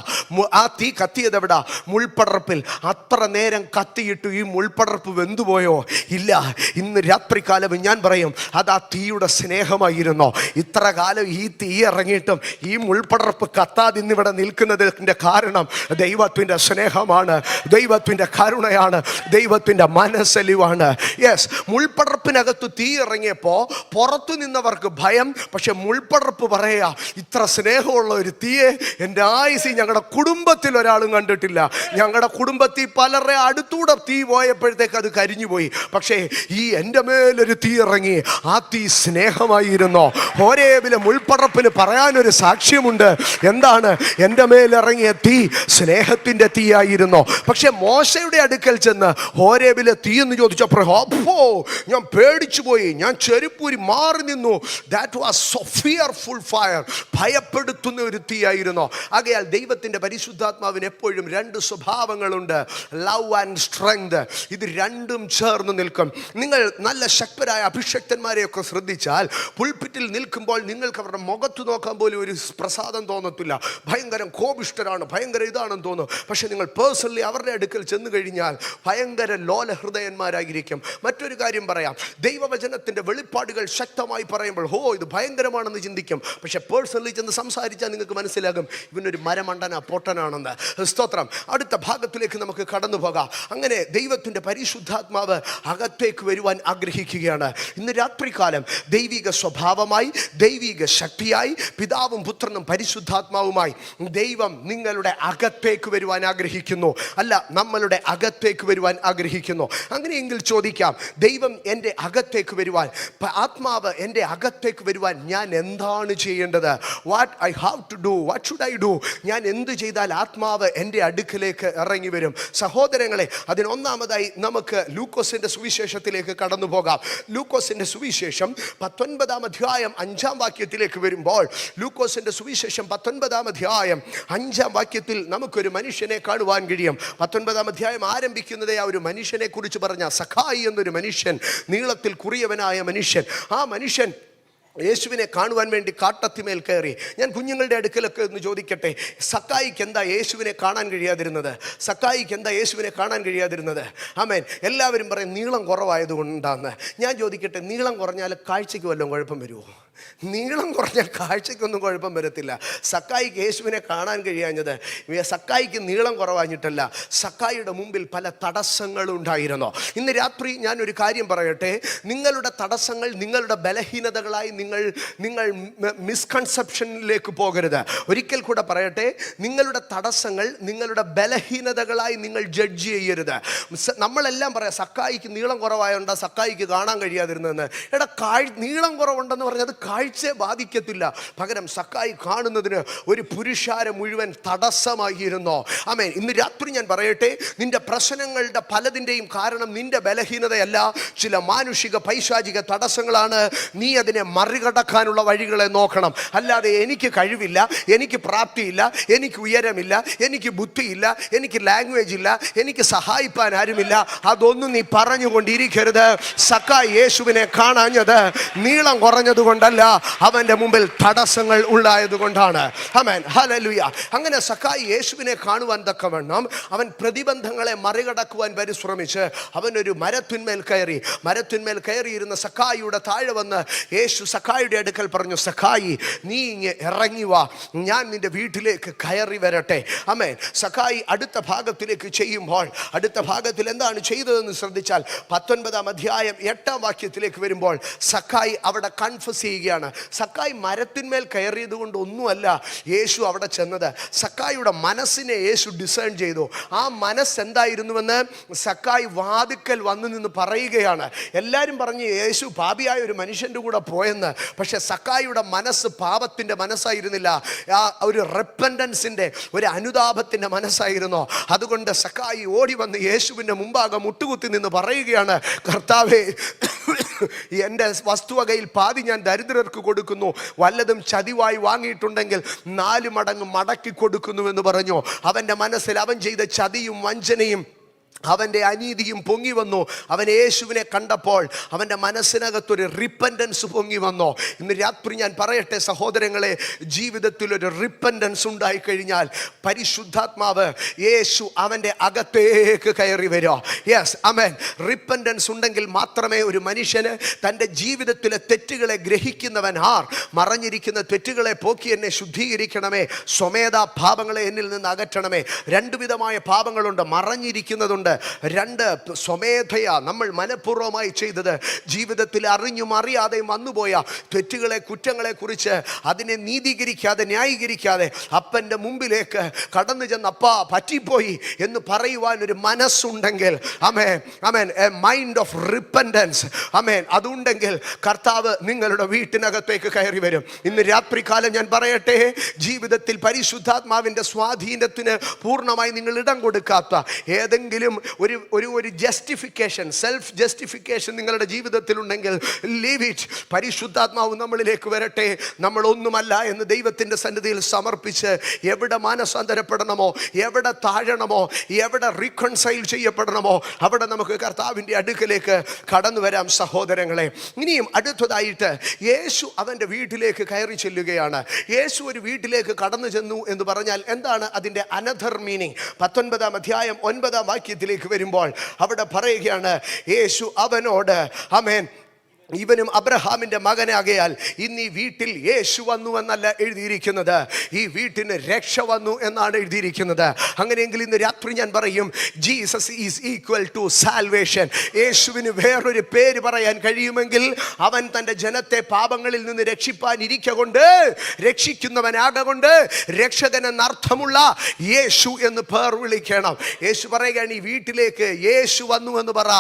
ആ തീ കത്തിയത് എവിടാ? മുൾപ്പടർപ്പിൽ. അത്ര നേരം കത്തിയിട്ടു ഈ മുൾപ്പടർപ്പ് വെന്തുപോയോ? ഇല്ല. ഇന്ന് രാത്രികാലം ഞാൻ പറയും, അത് ആ തീയുടെ സ്നേഹമായിരുന്നു. ഇത്ര കാലം ഈ തീ ഇറങ്ങിയിട്ടും ഈ മുൾപ്പടർപ്പ് കത്താതെ ഇന്നിവിടെ നിൽക്കുന്നതിൻ്റെ കാരണം ദൈവത്തിൻ്റെ സ്നേഹമാണ്, ദൈവത്തിൻ്റെ കരുണയാണ്, ദൈവത്തിൻ്റെ മനസ്സലിവാണ്. യെസ്, മുൾപ്പടർപ്പിനകത്ത് തീ ഇറങ്ങിയപ്പോൾ പുറത്തു നിന്നവർക്ക് ഭയം. പക്ഷെ മുൾപ്പടർപ്പ് പറയാ, ഇത്ര സ്നേഹമുള്ള ഒരു തീയെ എൻ്റെ ആയുസ്സിൽ ഞങ്ങളുടെ കുടുംബത്തിൽ ഒരാളും കണ്ടിട്ടില്ല. ഞങ്ങളുടെ കുടുംബത്തിൽ പലരുടെ അടുത്തൂടെ തീ പോയപ്പോഴത്തേക്ക് അത് കരിഞ്ഞുപോയി. പക്ഷേ ഈ എൻ്റെ മേലൊരു തീ ഇറങ്ങി. ആ തീ സ്നേഹമായിരുന്നോ? ഹോരേബിലെ മുൾപ്പടർപ്പിന് പറയാനൊരു സാക്ഷ്യമുണ്ട്. എന്താണ്? എൻ്റെ മേലിറങ്ങിയ തീ സ്നേഹത്തിൻ്റെ തീയായിരുന്നു. പക്ഷെ മോശയുടെ അടുക്കൽ ചെന്ന് ഹോരേബിലെ തീ എന്ന് ചോദിച്ചപ്പോൾ അപ്പോ ഞാൻ പേടിച്ചു പോയി, ഞാൻ ചെരുപ്പൂരി മാറി നിന്നു. That was so fearful fire. ഭയപ്പെടുത്തുന്ന ഒരു തീയായിരുന്നു. ആകയാൽ ദൈവത്തിൻ്റെ പരിശുദ്ധാത്മാവിന് എപ്പോഴും രണ്ട് സ്വഭാവങ്ങളുണ്ട്, ലവ് ആൻഡ് സ്ട്രെങ്ത്. ഇത് രണ്ടും ചേർന്ന് നിൽക്കും. നിങ്ങൾ നല്ല ശക്തരായ അഭിഷക്തന്മാരെയൊക്കെ ശ്രദ്ധിച്ചാൽ പുൾപിറ്റിൽ നിൽക്കുമ്പോൾ നിങ്ങൾക്ക് അവരുടെ മുഖത്ത് നോക്കാൻ പോലും ഒരു പ്രസാദം തോന്നത്തില്ല. ഭയങ്കര കോപിഷ്ഠരാണ്, ഭയങ്കര ഇതാണെന്ന് തോന്നും. പക്ഷെ നിങ്ങൾ പേഴ്സണലി അവരുടെ അടുക്കൽ ചെന്ന് കഴിഞ്ഞാൽ ഭയങ്കര ലോലഹൃദയന്മാരായിരിക്കും. മറ്റൊരു കാര്യം പറയാം, ദൈവവചനത്തിൻ്റെ വെളിപ്പാടുകൾ ശക്തമായി പറയുമ്പോൾ ഇത് ഭയങ്കരമാണെന്ന് ചിന്തിക്കും. പക്ഷെ പേഴ്സണലി ചെന്ന് സംസാരിച്ചാൽ നിങ്ങൾക്ക് മനസ്സിലാകും ഇവനൊരു മരമണ്ടന പൊട്ടനാണെന്ന്. സ്തോത്രം. അടുത്ത ഭാഗത്തിലേക്ക് നമുക്ക് കടന്നു പോകാം. അങ്ങനെ ദൈവത്തിൻ്റെ പരിശുദ്ധാത്മാവ് അകത്തേക്ക് വരുവാൻ ആഗ്രഹിക്കുകയാണ്. ഇന്ന് രാത്രികാലം ദൈവിക സ്വഭാവമായി, ദൈവിക ശക്തിയായി, പിതാവും പുത്രനും പരിശുദ്ധാത്മാവുമായി ദൈവം നിങ്ങളുടെ അകത്തേക്ക് വരുവാൻ ആഗ്രഹിക്കുന്നു. അല്ല, നമ്മളുടെ അകത്തേക്ക് വരുവാൻ ആഗ്രഹിക്കുന്നു. അങ്ങനെയെങ്കിൽ ചോദിക്കാം, ദൈവം എൻ്റെ അകത്തേക്ക് വരുവാൻ, ആത്മാവ് എൻ്റെ അകത്തേക്ക് വരുവാൻ ഞാൻ എന്താണ് ചെയ്യേണ്ടത്? What I have to do, what should I do? ഞാൻ എന്ത് ചെയ്താൽ ആത്മാവ് എൻ്റെ അടുക്കിലേക്ക് ഇറങ്ങി വരും? സഹോദരങ്ങളെ, അതിനൊന്നാമതായി നമുക്ക് ലൂക്കോസിൻ്റെ സുവിശേഷത്തിലേക്ക് കടന്നു പോകാം. ലൂക്കോസിൻ്റെ സുവിശേഷം 19-ാം അധ്യായം 5-ാം വാക്യത്തിലേക്ക് വരുമ്പോൾ, ലൂക്കോസിൻ്റെ സുവിശേഷം 19-ാം അധ്യായം 5-ാം വാക്യത്തിൽ നമുക്കൊരു മനുഷ്യനെ കാണുവാൻ കഴിയും. 19-ാം അധ്യായം ആരംഭിക്കുന്നതേ ആ ഒരു മനുഷ്യനെ കുറിച്ച് പറഞ്ഞ സഖായി എന്നൊരു മനുഷ്യൻ, നീളത്തിൽ കുറിയവനായ മനുഷ്യൻ. ആ മനുഷ്യൻ യേശുവിനെ കാണുവാൻ വേണ്ടി കാട്ടത്തിമേൽ കയറി. ഞാൻ കുഞ്ഞുങ്ങളുടെ അടുക്കലൊക്കെ ഒന്ന് ചോദിക്കട്ടെ, സക്കായിക്ക് എന്താ യേശുവിനെ കാണാൻ കഴിയാതിരുന്നത്? സക്കായിക്ക് എന്താ യേശുവിനെ കാണാൻ കഴിയാതിരുന്നത്? ആമേൻ. എല്ലാവരും പറയും നീളം കുറവായതുകൊണ്ടാന്ന്. ഞാൻ ചോദിക്കട്ടെ, നീളം കുറഞ്ഞാൽ കാഴ്ചയ്ക്ക് വല്ലതും കുഴപ്പം വരുമോ? നീളം കുറഞ്ഞാൽ കാഴ്ചയ്ക്കൊന്നും കുഴപ്പം വരത്തില്ല. സക്കായിക്ക് യേശുവിനെ കാണാൻ കഴിയാഞ്ഞത് സക്കായിക്ക് നീളം കുറവാഞ്ഞിട്ടല്ല, സക്കായിയുടെ മുമ്പിൽ പല തടസ്സങ്ങളും ഉണ്ടായിരുന്നു. ഇന്ന് രാത്രി ഞാനൊരു കാര്യം പറയട്ടെ, നിങ്ങളുടെ തടസ്സങ്ങൾ നിങ്ങളുടെ ബലഹീനതകളായി നിങ്ങൾ മിസ്കൺസെപ്ഷനിലേക്ക് പോകരുത്. ഒരിക്കൽ കൂടെ പറയട്ടെ, നിങ്ങളുടെ തടസ്സങ്ങൾ നിങ്ങളുടെ ബലഹീനതകളായി നിങ്ങൾ ജഡ്ജ് ചെയ്യരുത്. നമ്മളെല്ലാം പറയാം സക്കായിക്ക് നീളം കുറവായോണ്ടാ സക്കായിക്ക് കാണാൻ കഴിയാതിരുന്നതെന്ന്. നീളം കുറവുണ്ടെന്ന് പറഞ്ഞത് കാഴ്ചയെ ബാധിക്കത്തില്ല. പകരം സക്കായി കാണുന്നതിന് ഒരു പുരുഷാരം മുഴുവൻ തടസ്സമായിരുന്നു. ആമേൻ. ഇന്ന് രാത്രി ഞാൻ പറയട്ടെ, നിന്റെ പ്രശ്നങ്ങളുടെ പലതിൻ്റെയും കാരണം നിന്റെ ബലഹീനതയല്ല, ചില മാനുഷിക പൈശാചിക തടസ്സങ്ങളാണ്. നീ അതിനെ മറികടക്കാനുള്ള വഴികളെ നോക്കണം. അല്ലാതെ എനിക്ക് കഴിവില്ല, എനിക്ക് പ്രാപ്തിയില്ല, എനിക്ക് ഉയരമില്ല, എനിക്ക് ബുദ്ധിയില്ല, എനിക്ക് ലാംഗ്വേജ് ഇല്ല, എനിക്ക് സഹായിപ്പാൻ ആരുമില്ല, അതൊന്നും നീ പറഞ്ഞുകൊണ്ടിരിക്കരുത്. സക്കായി യേശുവിനെ കാണാഞ്ഞത് നീളം കുറഞ്ഞതുകൊണ്ടല്ല, അവന്റെ മുമ്പിൽ തടസ്സങ്ങൾ ഉണ്ടായതുകൊണ്ടാണ്. ആമേൻ. ഹല്ലേലൂയ. അങ്ങനെ സക്കായി യേശുവിനെ കാണുവാൻ തക്കവണ്ണം അവൻ പ്രതിബന്ധങ്ങളെ മറികടക്കുവാൻ പരിശ്രമിച്ച് അവൻ ഒരു മരത്തിന്മേൽ കയറിയിരുന്ന സക്കായിയുടെ താഴെ വന്ന് യേശു സക്കായിയുടെ അടുക്കൽ പറഞ്ഞു, സക്കായി നീ ഇങ്ങ് ഇറങ്ങി വാ, ഞാൻ നിന്റെ വീട്ടിലേക്ക് കയറി വരട്ടെ. ആമേൻ. സക്കായി അടുത്ത ഭാഗത്തിലേക്ക് ചെയ്യുമ്പോൾ, അടുത്ത ഭാഗത്തിൽ എന്താണ് ചെയ്തതെന്ന് ശ്രദ്ധിച്ചാൽ 19-ാം അധ്യായം 8-ാം വാക്യത്തിലേക്ക് വരുമ്പോൾ സക്കായി അവിടെ കൺഫസ് ചെയ്യുകയാണ്. സക്കായി മരത്തിന്മേൽ കയറിയത് കൊണ്ട് ഒന്നുമല്ല യേശു അവിടെ ചെന്നത്. സക്കായിയുടെ മനസ്സിനെ യേശു ഡിസേൺ ചെയ്തു. ആ മനസ്സ് എന്തായിരുന്നുവെന്ന് സക്കായി വാതിക്കൽ വന്നു നിന്ന് പറയുകയാണ്. എല്ലാവരും പറഞ്ഞു യേശു പാപിയായ ഒരു മനുഷ്യൻ്റെ കൂടെ പോയെന്ന്. പക്ഷെ സക്കായിയുടെ മനസ്സ് പാപത്തിൻ്റെ മനസ്സായിരുന്നില്ല, ആ ഒരു റെപ്പൻഡൻസിൻ്റെ, ഒരു അനുതാപത്തിൻ്റെ മനസ്സായിരുന്നു. അതുകൊണ്ട് സക്കായി ഓടി വന്ന് യേശുവിൻ്റെ മുമ്പാകെ മുട്ടുകുത്തി നിന്ന് പറയുകയാണ്, കർത്താവേ, എൻ്റെ വസ്തുവകയിൽ പാതി ഞാൻ ദരിദ്രർക്ക് കൊടുക്കുന്നു, വല്ലതും ചതിവായി വാങ്ങിയിട്ടുണ്ടെങ്കിൽ 4 മടങ്ങ് മടക്കി കൊടുക്കുന്നുവെന്ന് പറഞ്ഞു. അവൻ്റെ മനസ്സിൽ അവൻ ചെയ്ത ചതിയും വഞ്ചനയും അവൻ്റെ അനീതിയും പൊങ്ങി വന്നു. അവൻ യേശുവിനെ കണ്ടപ്പോൾ അവൻ്റെ മനസ്സിനകത്തൊരു റിപ്പൻറ്റൻസ് പൊങ്ങി വന്നു. ഇന്ന് രാത്രി ഞാൻ പറയട്ടെ സഹോദരങ്ങളെ, ജീവിതത്തിലൊരു റിപ്പൻറ്റൻസ് ഉണ്ടായിക്കഴിഞ്ഞാൽ പരിശുദ്ധാത്മാവ് യേശു അവൻ്റെ അകത്തേക്ക് കയറി വരിക. യെസ്, ആമേൻ. റിപ്പൻറ്റൻസ് ഉണ്ടെങ്കിൽ മാത്രമേ ഒരു മനുഷ്യന് തൻ്റെ ജീവിതത്തിലെ തെറ്റുകളെ ഗ്രഹിക്കുന്നവൻ മറഞ്ഞിരിക്കുന്ന തെറ്റുകളെ പോക്കി എന്നെ ശുദ്ധീകരിക്കണമേ, സ്വമേധ പാപങ്ങളെ എന്നിൽ നിന്ന് അകറ്റണമേ. രണ്ട് വിധമായ പാപങ്ങളുണ്ട്, മറഞ്ഞിരിക്കുന്നതുണ്ട്. രണ്ട്, സ്വമേധയാ നമ്മൾ മനഃപൂർവ്വമായി ചെയ്തത്, ജീവിതത്തിൽ അറിഞ്ഞും അറിയാതെയും വന്നുപോയ തെറ്റുകളെ കുറ്റങ്ങളെ കുറിച്ച് അതിനെ നീതീകരിക്കാതെ ന്യായീകരിക്കാതെ അപ്പൻ്റെ മുമ്പിലേക്ക് കടന്നു ചെന്ന് അപ്പാ പറ്റിപ്പോയി എന്ന് പറയുവാൻ ഒരു മനസ്സുണ്ടെങ്കിൽ, ആമേൻ ആമേൻ, എ മൈൻഡ് ഓഫ് റിപ്പൻറ്റൻസ്, ആമേൻ, അതുണ്ടെങ്കിൽ കർത്താവ് നിങ്ങളുടെ വീട്ടിനകത്തേക്ക് കയറി വരും. ഇന്ന് രാത്രികാലം ഞാൻ പറയട്ടെ, ജീവിതത്തിൽ പരിശുദ്ധാത്മാവിൻ്റെ സ്വാധീനത്തിന് പൂർണ്ണമായി നിങ്ങൾ ഇടം കൊടുക്കാത്ത ഏതെങ്കിലും ഒരു ജസ്റ്റിഫിക്കേഷൻ, സെൽഫ് ജസ്റ്റിഫിക്കേഷൻ നിങ്ങളുടെ ജീവിതത്തിലുണ്ടെങ്കിൽ ലീവ് ഇറ്റ്. പരിശുദ്ധാത്മാവ് നമ്മളിലേക്ക് വരട്ടെ. നമ്മളൊന്നുമല്ല എന്ന് ദൈവത്തിൻ്റെ സന്നിധിയിൽ സമർപ്പിച്ച് എവിടെ മാനസാന്തരപ്പെടണമോ, എവിടെ താഴണമോ, എവിടെ റീകൺസൈൽ ചെയ്യപ്പെടണമോ അവിടെ നമുക്ക് കർത്താവിൻ്റെ അടുക്കലേക്ക് കടന്നു വരാം സഹോദരങ്ങളെ. ഇനിയും അടുത്തതായിട്ട് യേശു അവൻ്റെ വീട്ടിലേക്ക് കയറി ചെല്ലുകയാണ്. യേശു ഒരു വീട്ടിലേക്ക് കടന്നു ചെന്നു എന്ന് പറഞ്ഞാൽ എന്താണ് അതിൻ്റെ അനദർ മീനിങ്? 19-ാം അധ്യായം 9-ാം വാക്യത്തിലേക്ക് വരുമ്പോൾ അവിടെ പറയുകയാണ്, യേശു അവനോട്, ആമേൻ, ഇവനും അബ്രഹാമിൻ്റെ മകനാകയാൽ ഇന്ന് ഈ വീട്ടിൽ യേശു വന്നു എന്നല്ല എഴുതിയിരിക്കുന്നത്, ഈ വീട്ടിന് രക്ഷ വന്നു എന്നാണ് എഴുതിയിരിക്കുന്നത്. അങ്ങനെയെങ്കിൽ ഇന്ന് രാത്രി ഞാൻ പറയും, Jesus is equal to salvation. യേശുവിന് വേറൊരു പേര് പറയാൻ കഴിയുമെങ്കിൽ അവൻ തൻ്റെ ജനത്തെ പാപങ്ങളിൽ നിന്ന് രക്ഷിപ്പാനിരിക്കൊണ്ട് രക്ഷിക്കുന്നവനാകൊണ്ട് രക്ഷകൻ എന്നർത്ഥമുള്ള യേശു എന്ന് പേർ വിളിക്കണം. യേശു പറയുകയാണ്, ഈ വീട്ടിലേക്ക് യേശു വന്നു എന്ന് പറ,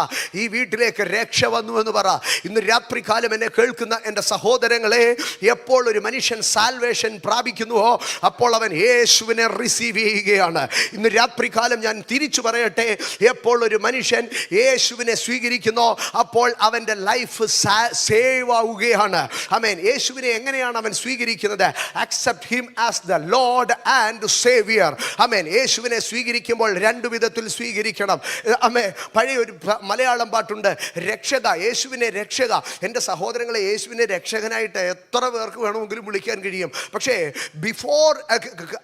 ഈ വീട്ടിലേക്ക് രക്ഷ വന്നു എന്ന് പറ. ഇന്ന് രാത്രികാലം എന്നെ കേൾക്കുന്ന എൻ്റെ സഹോദരങ്ങളെ, എപ്പോൾ ഒരു മനുഷ്യൻ സാൽവേഷൻ പ്രാപിക്കുന്നുവോ അപ്പോൾ അവൻ യേശുവിനെ റിസീവ് ചെയ്യുകയാണ്. ഇന്ന് രാത്രികാലം ഞാൻ തിരിച്ചു പറയട്ടെ, എപ്പോൾ ഒരു മനുഷ്യൻ യേശുവിനെ സ്വീകരിക്കുന്നോ അപ്പോൾ അവൻ്റെ ലൈഫ് സേവ് ആവുകയാണ്. ആമേൻ. യേശുവിനെ എങ്ങനെയാണ് അവൻ സ്വീകരിക്കുന്നത്? Accept him as the Lord and saviour. ആമേൻ. യേശുവിനെ സ്വീകരിക്കുമ്പോൾ രണ്ടു വിധത്തിൽ സ്വീകരിക്കണം. ആമേൻ. പഴയ ഒരു മലയാളം പാട്ടുണ്ട്, രക്ഷക, യേശുവിനെ രക്ഷക. എൻ്റെ സഹോദരങ്ങളെ, യേശുവിനെ രക്ഷകനായിട്ട് എത്ര പേർക്ക് വേണമെങ്കിലും വിളിക്കാൻ കഴിയും. പക്ഷേ before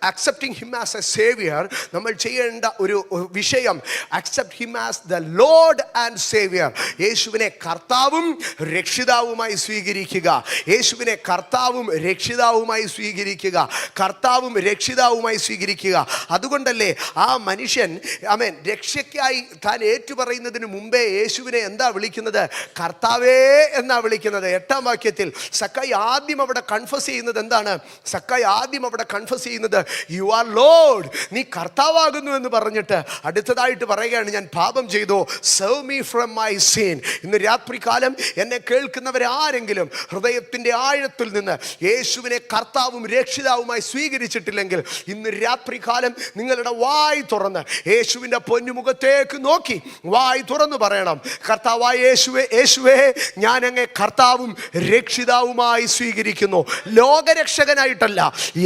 accepting him as a saviour നമ്മൾ ചെയ്യേണ്ട ഒരു വിഷയം, accept him as the Lord and saviour. യേശുവിനെ കർത്താവും രക്ഷിതാവുമായി സ്വീകരിക്കുക. യേശുവിനെ കർത്താവും രക്ഷിതാവുമായി സ്വീകരിക്കുക. കർത്താവും രക്ഷിതാവുമായി സ്വീകരിക്കുക. അതുകൊണ്ടല്ലേ ആ മനുഷ്യൻ, ആമേൻ, രക്ഷയ്ക്കായി താൻ ഏറ്റുപറയുന്നതിന് മുമ്പേ യേശുവിനെ എന്താ വിളിക്കുന്നത്? കർത്താവേ എന്നാ വിളിക്കുന്നത്. 8-ാം വാക്യത്തിൽ സക്കായി ആദ്യം അവിടെ കൺഫസ് ചെയ്യുന്നത് എന്താണ്? സക്കായി ആദ്യം അവിടെ കൺഫസ് ചെയ്യുന്നത് യു ആർ ലോർഡ്, നീ കർത്താവാകുന്നു എന്ന് പറഞ്ഞിട്ട് അടുത്തതായിട്ട് പറയുകയാണ്, ഞാൻ പാപം ചെയ്തു, save me from my sin. ഇന്ന് രാത്രികാലം എന്നെ കേൾക്കുന്നവരാരെങ്കിലും ഹൃദയത്തിൻ്റെ ആഴത്തിൽ നിന്ന് യേശുവിനെ കർത്താവും രക്ഷിതാവുമായി സ്വീകരിച്ചിട്ടില്ലെങ്കിൽ ഇന്ന് രാത്രികാലം നിങ്ങളുടെ വായ് തുറന്ന് യേശുവിൻ്റെ പൊന്നുമുഖത്തേക്ക് നോക്കി വായ് തുറന്ന് പറയണം, കർത്താവായ യേശുവേ, യേശുവേ, ഞാൻ അങ്ങേ കർത്താവും രക്ഷിതാവുമായി സ്വീകരിക്കുന്നു. ലോകരക്ഷകനായിട്ടല്ല,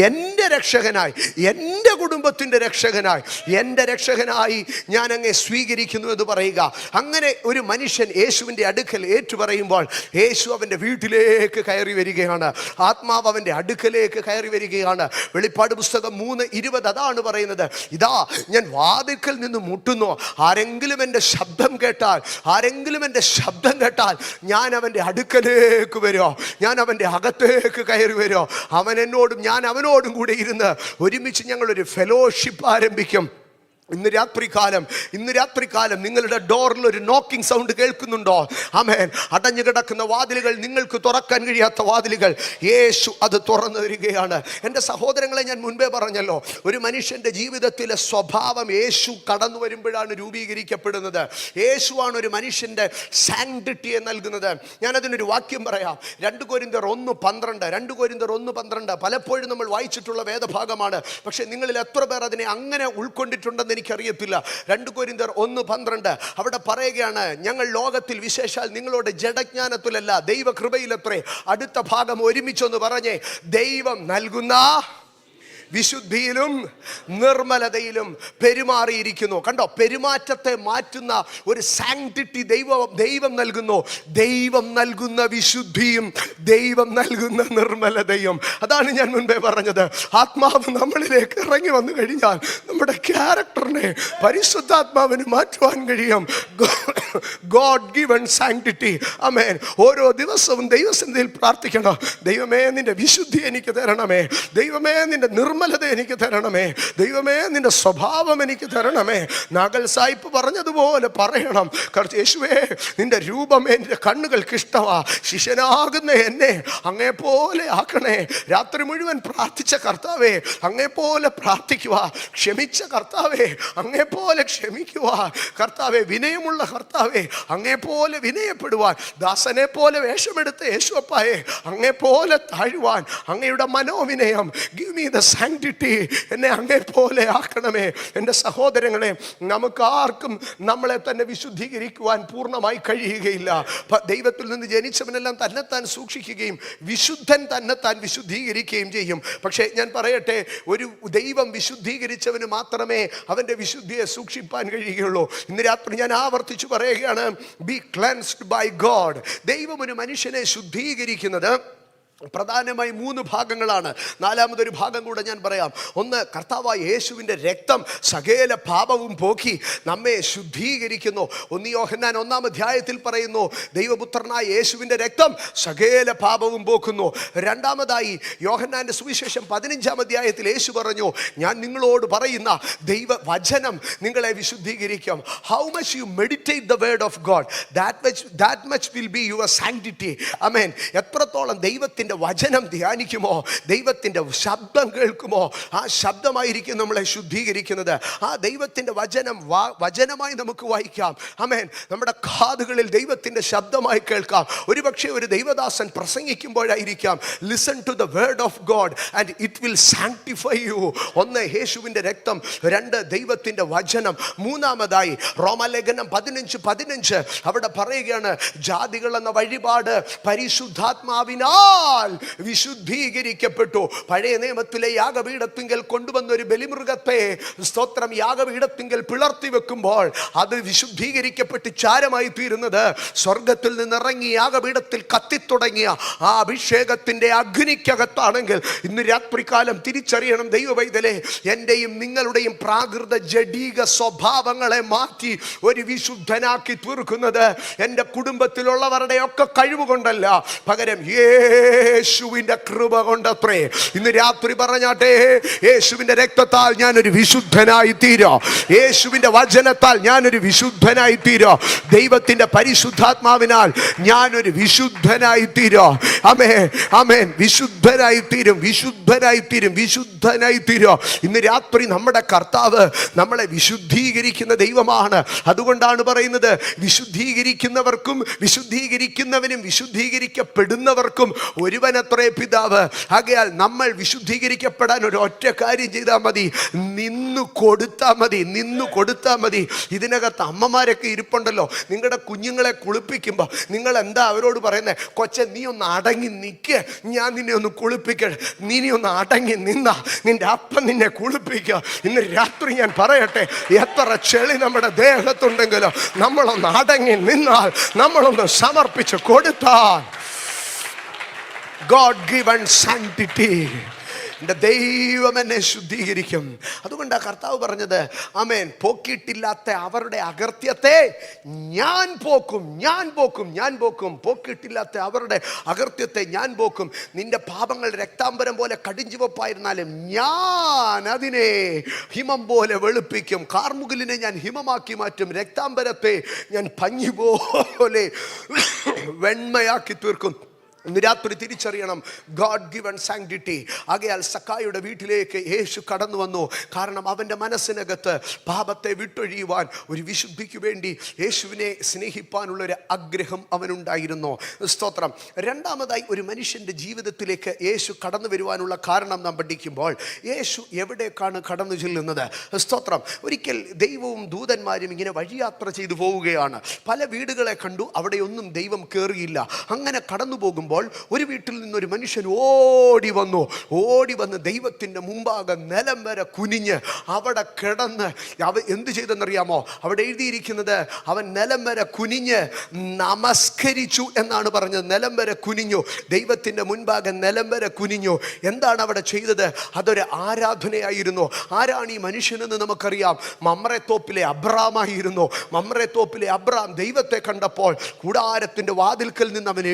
എൻ്റെ രക്ഷകനായി, എൻ്റെ കുടുംബത്തിൻ്റെ രക്ഷകനായി, എൻ്റെ രക്ഷകനായി ഞാൻ അങ്ങേ സ്വീകരിക്കുന്നു എന്ന് പറയുക. അങ്ങനെ ഒരു മനുഷ്യൻ യേശുവിൻ്റെ അടുക്കൽ ഏറ്റുപറയുമ്പോൾ യേശു അവൻ്റെ വീട്ടിലേക്ക് കയറി വരികയാണ്. ആത്മാവ് അവൻ്റെ അടുക്കലേക്ക് കയറി വരികയാണ്. വെളിപ്പാട് പുസ്തകം 3:20 അതാണ് പറയുന്നത്, ഇതാ ഞാൻ വാതിൽക്കൽ നിന്ന് മുട്ടുന്നു, ആരെങ്കിലും എൻ്റെ ശബ്ദം കേട്ടാൽ, ആരെങ്കിലും എൻ്റെ ശബ്ദം കേട്ടാൽ ഞാൻ അവൻ്റെ അടുക്കലേക്ക് വരുമോ, ഞാൻ അവൻ്റെ അകത്തേക്ക് കയറി വരുമോ, അവൻ എന്നോടും ഞാൻ അവനോടും കൂടെ ഇരുന്ന് ഒരുമിച്ച് ഞങ്ങളൊരു ഫെലോഷിപ്പ് ആരംഭിക്കും. ഇന്ന് രാത്രികാലം നിങ്ങളുടെ ഡോറിൽ ഒരു നോക്കിംഗ് സൗണ്ട് കേൾക്കുന്നുണ്ടോ? ആമേൻ. അടഞ്ഞു കിടക്കുന്ന വാതിലുകൾ, നിങ്ങൾക്ക് തുറക്കാൻ കഴിയാത്ത വാതിലുകൾ, യേശു അത് തുറന്നു തരികയാണ്. എൻ്റെ സഹോദരങ്ങളെ, ഞാൻ മുൻപേ പറഞ്ഞല്ലോ, ഒരു മനുഷ്യൻ്റെ ജീവിതത്തിലെ സ്വഭാവം യേശു കടന്നു വരുമ്പോഴാണ് രൂപീകരിക്കപ്പെടുന്നത്. യേശുവാണ് ഒരു മനുഷ്യൻ്റെ സാങ്ക്ടിറ്റിയെ നൽകുന്നത്. ഞാനതിനൊരു വാക്യം പറയാം. 2 കൊരിന്ത്യർ 1:12 പലപ്പോഴും നമ്മൾ വായിച്ചിട്ടുള്ള വേദഭാഗമാണ്. പക്ഷേ നിങ്ങളിൽ എത്ര പേർ അതിനെ അങ്ങനെ ഉൾക്കൊണ്ടിട്ടുണ്ടെന്ന് എനിക്കറിയത്തില്ല. 2 കൊരിന്ത്യർ 1:12 അവിടെ പറയുകയാണ്, ഞങ്ങൾ ലോകത്തിൽ വിശേഷാൽ നിങ്ങളോട് ജഡജ്ഞാനത്തിലല്ല ദൈവകൃപയിലത്രേ. അടുത്ത ഭാഗം ഒരുമിച്ചൊന്ന് പറഞ്ഞേ, ദൈവം നൽകുന്ന വിശുദ്ധിയിലും നിർമ്മലതയിലും പെരുമാറിയിരിക്കുന്നു. കണ്ടോ, പെരുമാറ്റത്തെ മാറ്റുന്ന ഒരു സാങ്ക്ടിറ്റി ദൈവം നൽകുന്നു. ദൈവം നൽകുന്ന വിശുദ്ധിയും ദൈവം നൽകുന്ന നിർമ്മലതയും. അതാണ് ഞാൻ മുൻപേ പറഞ്ഞത്. ആത്മാവ് നമ്മളിലേക്ക് ഇറങ്ങി വന്നു കഴിഞ്ഞാൽ നമ്മുടെ ക്യാരക്ടറിനെ പരിശുദ്ധാത്മാവിന് മാറ്റുവാൻ കഴിയും. God given sanctity. ആമേൻ. ഓരോ ദിവസവും ദൈവസന്നിധിയിൽ പ്രാർത്ഥിക്കണം. ദൈവമേ, നിന്റെ വിശുദ്ധി എനിക്ക് തരണമേ. ദൈവമേ, നിന്റെ നിർമ്മലത എനിക്ക് തരണമേ. ദൈവമേ, നിന്റെ സ്വഭാവം എനിക്ക് തരണമേ. നാഗൽ സായിപ്പ് പറഞ്ഞതുപോലെ പറയണം. യേശുവേ, നിന്റെ രൂപം എൻ്റെ കണ്ണുകൾക്ക് ഇഷ്ടമാ. ശിഷ്യനാകുന്ന എന്നെ അങ്ങേപോലെ ആക്കണേ. രാത്രി മുഴുവൻ പ്രാർത്ഥിച്ച കർത്താവേ, അങ്ങേപോലെ പ്രാർത്ഥിക്കുക. ക്ഷമിച്ച കർത്താവേ, അങ്ങേപോലെ ക്ഷമിക്കുക. കർത്താവേ, വിനയമുള്ള കർത്താവേ, അങ്ങേപോലെ വിനയപ്പെടുവാൻ. ദാസനെ പോലെ വേഷമെടുത്ത യേശുവപ്പായെ, അങ്ങേപോലെ താഴുവാൻ. അങ്ങയുടെ മനോവിനയം, ഗിവ് മീ ദ സാങ്ക്ടിറ്റി. എന്നെ അങ്ങേപോലെ ആക്കണമേ. എൻ്റെ സഹോദരങ്ങളെ, നമുക്ക് ആർക്കും നമ്മളെ തന്നെ വിശുദ്ധീകരിക്കുവാൻ പൂർണ്ണമായി കഴിയുകയില്ല. ദൈവത്തിൽ നിന്ന് ജനിച്ചവനെല്ലാം തന്നെത്താൻ സൂക്ഷിക്കുകയും വിശുദ്ധൻ തന്നെത്താൻ വിശുദ്ധീകരിക്കുകയും ചെയ്യും. പക്ഷേ ഞാൻ പറയട്ടെ, ഒരു ദൈവം വിശുദ്ധീകരിച്ചവന് മാത്രമേ അവൻ്റെ വിശുദ്ധിയെ സൂക്ഷിപ്പാൻ കഴിയുകയുള്ളൂ. ഇന്ന് രാത്രി ഞാൻ ആവർത്തിച്ചു പറയുകയാണ്, ബി ക്ലെൻസ്ഡ് ബൈ ഗോഡ്. ദൈവം ഒരു മനുഷ്യനെ ശുദ്ധീകരിക്കുന്നത് പ്രധാനമായി 3 ഭാഗങ്ങളാണ്. 4മതൊരു ഭാഗം കൂടെ ഞാൻ പറയാം. ഒന്ന്, കർത്താവായ യേശുവിൻ്റെ രക്തം സകല പാപവും പോക്കി നമ്മെ ശുദ്ധീകരിക്കുന്നു. 1 യോഹന്നാൻ 1-ാം അധ്യായത്തിൽ പറയുന്നു, ദൈവപുത്രനായ യേശുവിൻ്റെ രക്തം സകല പാപവും പോക്കുന്നു. രണ്ടാമതായി യോഹന്നാൻ്റെ സുവിശേഷം 15-ാം അധ്യായത്തിൽ യേശു പറഞ്ഞു, ഞാൻ നിങ്ങളോട് പറയുന്ന ദൈവവചനം നിങ്ങളെ വിശുദ്ധീകരിക്കും. How much you meditate the word of God, that much will be your sanctity. ആമേൻ. എത്രത്തോളം ദൈവത്തിൻ്റെ വചനം ധ്യാനിക്കുമോ, ദൈവത്തിൻ്റെ ശബ്ദം കേൾക്കുമോ, ആ ശബ്ദമായിരിക്കും നമ്മളെ ശുദ്ധീകരിക്കുന്നത്. ആ ദൈവത്തിൻ്റെ വചനമായി നമുക്ക് വായിക്കാം. ആമേൻ. നമ്മുടെ കാതുകളിൽ ദൈവത്തിൻ്റെ ശബ്ദമായി കേൾക്കാം. ഒരുപക്ഷെ ഒരു ദൈവദാസൻ പ്രസംഗിക്കുമ്പോഴായിരിക്കാം. Listen to the word of God and it will sanctify you. 1, യേശുവിൻ്റെ രക്തം. 2, ദൈവത്തിൻ്റെ വചനം. 3-മതായി റോമാലേഖനം 15:15 അവിടെ പറയുകയാണ്, ജാതികൾ എന്ന വഴിപാട് പരിശുദ്ധാത്മാവിനാൽ വിശുദ്ധീകരിക്കപ്പെട്ടു. പഴയ നിയമത്തിലെ യാഗപീഠത്തിങ്കൽ കൊണ്ടുവന്നൊരു ബലിമൃഗത്തെ, സ്തോത്രം, യാഗപീഠത്തിങ്കൽ പിളർത്തി വെക്കുമ്പോൾ അത് വിശുദ്ധീകരിക്കപ്പെട്ട് ചാരമായി തീരുന്നത് സ്വർഗത്തിൽ നിന്നിറങ്ങി യാഗപീഠത്തിൽ കത്തിത്തുടങ്ങിയ ആ അഭിഷേകത്തിൻ്റെ അഗ്നിക്കകത്താണെങ്കിൽ ഇന്ന് രാത്രികാലം തിരിച്ചറിയണം ദൈവവൈതലേ, എൻ്റെയും നിങ്ങളുടെയും പ്രാകൃത ജഡീക സ്വഭാവങ്ങളെ മാറ്റി ഒരു വിശുദ്ധനാക്കി തീർക്കുന്നത് എൻ്റെ കുടുംബത്തിലുള്ളവരുടെ ഒക്കെ കഴിവുകൊണ്ടല്ല, പകരം യേശുവിൻ്റെ കൃപ കൊണ്ടത്രേ. ഇന്ന് രാത്രി പറഞ്ഞാട്ടെ, യേശുവിൻ്റെ രക്തത്താൽ ഞാനൊരു വിശുദ്ധനായി തീരാം. യേശുവിൻ്റെ വചനത്താൽ ഞാനൊരു വിശുദ്ധനായി തീരാം. ദൈവത്തിൻ്റെ പരിശുദ്ധാത്മാവിനാൽ ഞാനൊരു വിശുദ്ധനായി തീരാം. ആമേൻ, ആമേൻ. വിശുദ്ധനായി തീരും, വിശുദ്ധനായി തീരും, വിശുദ്ധനായി തീരും. ഇന്ന് രാത്രി നമ്മുടെ കർത്താവ് നമ്മളെ വിശുദ്ധീകരിക്കുന്ന ദൈവമാണ്. അതുകൊണ്ടാണ് പറയുന്നത്, വിശുദ്ധീകരിക്കുന്നവർക്കും വിശുദ്ധീകരിക്കുന്നവനും വിശുദ്ധീകരിക്കപ്പെടുന്നവർക്കും ഒരുവനത്രേ പിതാവ്. ആകയാൽ നമ്മൾ വിശുദ്ധീകരിക്കപ്പെടാൻ ഒരു ഒറ്റ കാര്യം ചെയ്താൽ മതി, നിന്നു കൊടുത്താൽ മതി, നിന്നു കൊടുത്താൽ മതി. ഇതിനകത്ത് അമ്മമാരൊക്കെ ഇരിപ്പുണ്ടല്ലോ, നിങ്ങളുടെ കുഞ്ഞുങ്ങളെ കുളിപ്പിക്കുമ്പോൾ നിങ്ങൾ എന്താ അവരോട് പറയുന്നത്? കൊച്ചെ, നീ ഒന്ന് അടങ്ങി നിൽക്കുക, ഞാൻ നിന്നെ ഒന്ന് കുളിപ്പിക്കട്ടെ. നീ ഒന്ന് അടങ്ങി നിന്നാ നിന്റെ അപ്പൻ നിന്നെ കുളിപ്പിക്കുക. ഇന്ന് രാത്രി ഞാൻ പറയട്ടെ, എത്ര ചെളി നമ്മുടെ ദേഹത്തുണ്ടെങ്കിലോ നമ്മളൊന്ന് അടങ്ങി നിന്നാൽ, നമ്മളൊന്ന് സമർപ്പിച്ച് കൊടുത്താൽ, God given sanctity, എൻ്റെ ദൈവം എന്നെ ശുദ്ധീകരിക്കും. അതുകൊണ്ടാണ് കർത്താവ് പറഞ്ഞത്, ആമേൻ, പോക്കിയിട്ടില്ലാത്ത അവരുടെ അകൃത്യത്തെ ഞാൻ പോക്കും, ഞാൻ പോക്കും, ഞാൻ പോക്കും. പോക്കിയിട്ടില്ലാത്ത അവരുടെ അകൃത്യത്തെ ഞാൻ പോക്കും. നിന്റെ പാപങ്ങൾ രക്താംബരം പോലെ കടിഞ്ചുവപ്പായിരുന്നാലും ഞാൻ അതിനെ ഹിമം പോലെ വെളുപ്പിക്കും. കാർമുകിലിനെ ഞാൻ ഹിമമാക്കി മാറ്റും, രക്താംബരത്തെ ഞാൻ പഞ്ഞി പോലെ വെണ്മയാക്കി തീർക്കും. ഇന്ന് രാത്രി തിരിച്ചറിയണം, ഗോഡ് ഗിവൺ സാങ്ക്ടിറ്റി. ആകയാൽ സക്കായിയുടെ വീട്ടിലേക്ക് യേശു കടന്നു വന്നു. കാരണം അവൻ്റെ മനസ്സിനകത്ത് പാപത്തെ വിട്ടൊഴിയുവാൻ, ഒരു വിശുദ്ധിക്ക് വേണ്ടി യേശുവിനെ സ്നേഹിപ്പാനുള്ളൊരു ആഗ്രഹം അവനുണ്ടായിരുന്നു. സ്തോത്രം. രണ്ടാമതായി, ഒരു മനുഷ്യൻ്റെ ജീവിതത്തിലേക്ക് യേശു കടന്നു വരുവാനുള്ള കാരണം നാം പഠിക്കുമ്പോൾ, യേശു എവിടേക്കാണ് കടന്നു ചെല്ലുന്നത്? സ്തോത്രം. ഒരിക്കൽ ദൈവവും ദൂതന്മാരും ഇങ്ങനെ വഴിയാത്ര ചെയ്തു പോവുകയാണ്. പല വീടുകളെ കണ്ടു, അവിടെയൊന്നും ദൈവം കയറിയില്ല. അങ്ങനെ കടന്നു പോകുമ്പോൾ നോക്കുമ്പോൾ ഒരു വീട്ടിൽ നിന്നൊരു മനുഷ്യൻ ഓടി വന്ന് ദൈവത്തിൻ്റെ മുമ്പാകെ നിലം വരെ കുനിഞ്ഞ് അവിടെ കിടന്ന് അവൻ എന്ത് ചെയ്തെന്നറിയാമോ? അവിടെ എഴുതിയിരിക്കുന്നത് അവൻ നിലം വരെ കുനിഞ്ഞ് നമസ്കരിച്ചു എന്നാണ് പറഞ്ഞത്. നിലം വരെ കുനിഞ്ഞു, ദൈവത്തിൻ്റെ മുൻപാകെ നിലം വരെ കുനിഞ്ഞു. എന്താണ് അവിടെ ചെയ്തത്? അതൊരു ആരാധനയായിരുന്നു. ആരാണ് ഈ മനുഷ്യനെന്ന് നമുക്കറിയാം. മമ്രേത്തോപ്പിലെ അബ്രാമായിരുന്നു. മമ്രേത്തോപ്പിലെ അബ്രാം ദൈവത്തെ കണ്ടപ്പോൾ കൂടാരത്തിൻ്റെ വാതിൽക്കൽ നിന്ന് അവൻ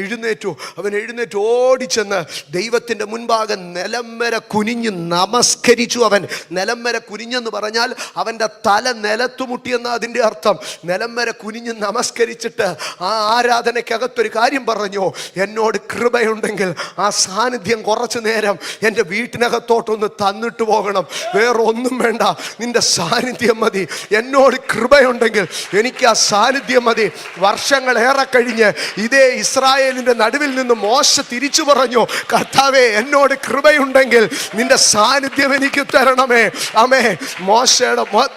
എഴുന്നേറ്റു ഓടിച്ചെന്ന് ദൈവത്തിൻ്റെ മുൻപാകെ നിലം വരെ കുനിഞ്ഞ് നമസ്കരിച്ചു. അവൻ നിലം വരെ കുനിഞ്ഞെന്ന് പറഞ്ഞാൽ അവൻ്റെ തല നിലത്തു മുട്ടിയെന്ന അതിൻ്റെ അർത്ഥം. നിലം വരെ കുനിഞ്ഞ് നമസ്കരിച്ചിട്ട് ആ ആരാധനയ്ക്കകത്തൊരു കാര്യം പറഞ്ഞു: എന്നോട് കൃപയുണ്ടെങ്കിൽ ആ സാന്നിധ്യം കുറച്ചു നേരം എൻ്റെ വീട്ടിനകത്തോട്ടൊന്ന് തന്നിട്ട് പോകണം. വേറെ ഒന്നും വേണ്ട, നിന്റെ സാന്നിധ്യം മതി. എന്നോട് കൃപയുണ്ടെങ്കിൽ എനിക്ക് ആ സാന്നിധ്യം മതി. വർഷങ്ങളേറെ കഴിഞ്ഞ് ഇതേ ഇസ്രായേലിൻ്റെ നടുവിൽ നിന്ന് മോശ തിരിച്ചു പറഞ്ഞു: കർത്താവേ, എന്നോട് കൃപയുണ്ടെങ്കിൽ നിന്റെ സാന്നിധ്യം എനിക്ക് തരണമേ. ആമേ.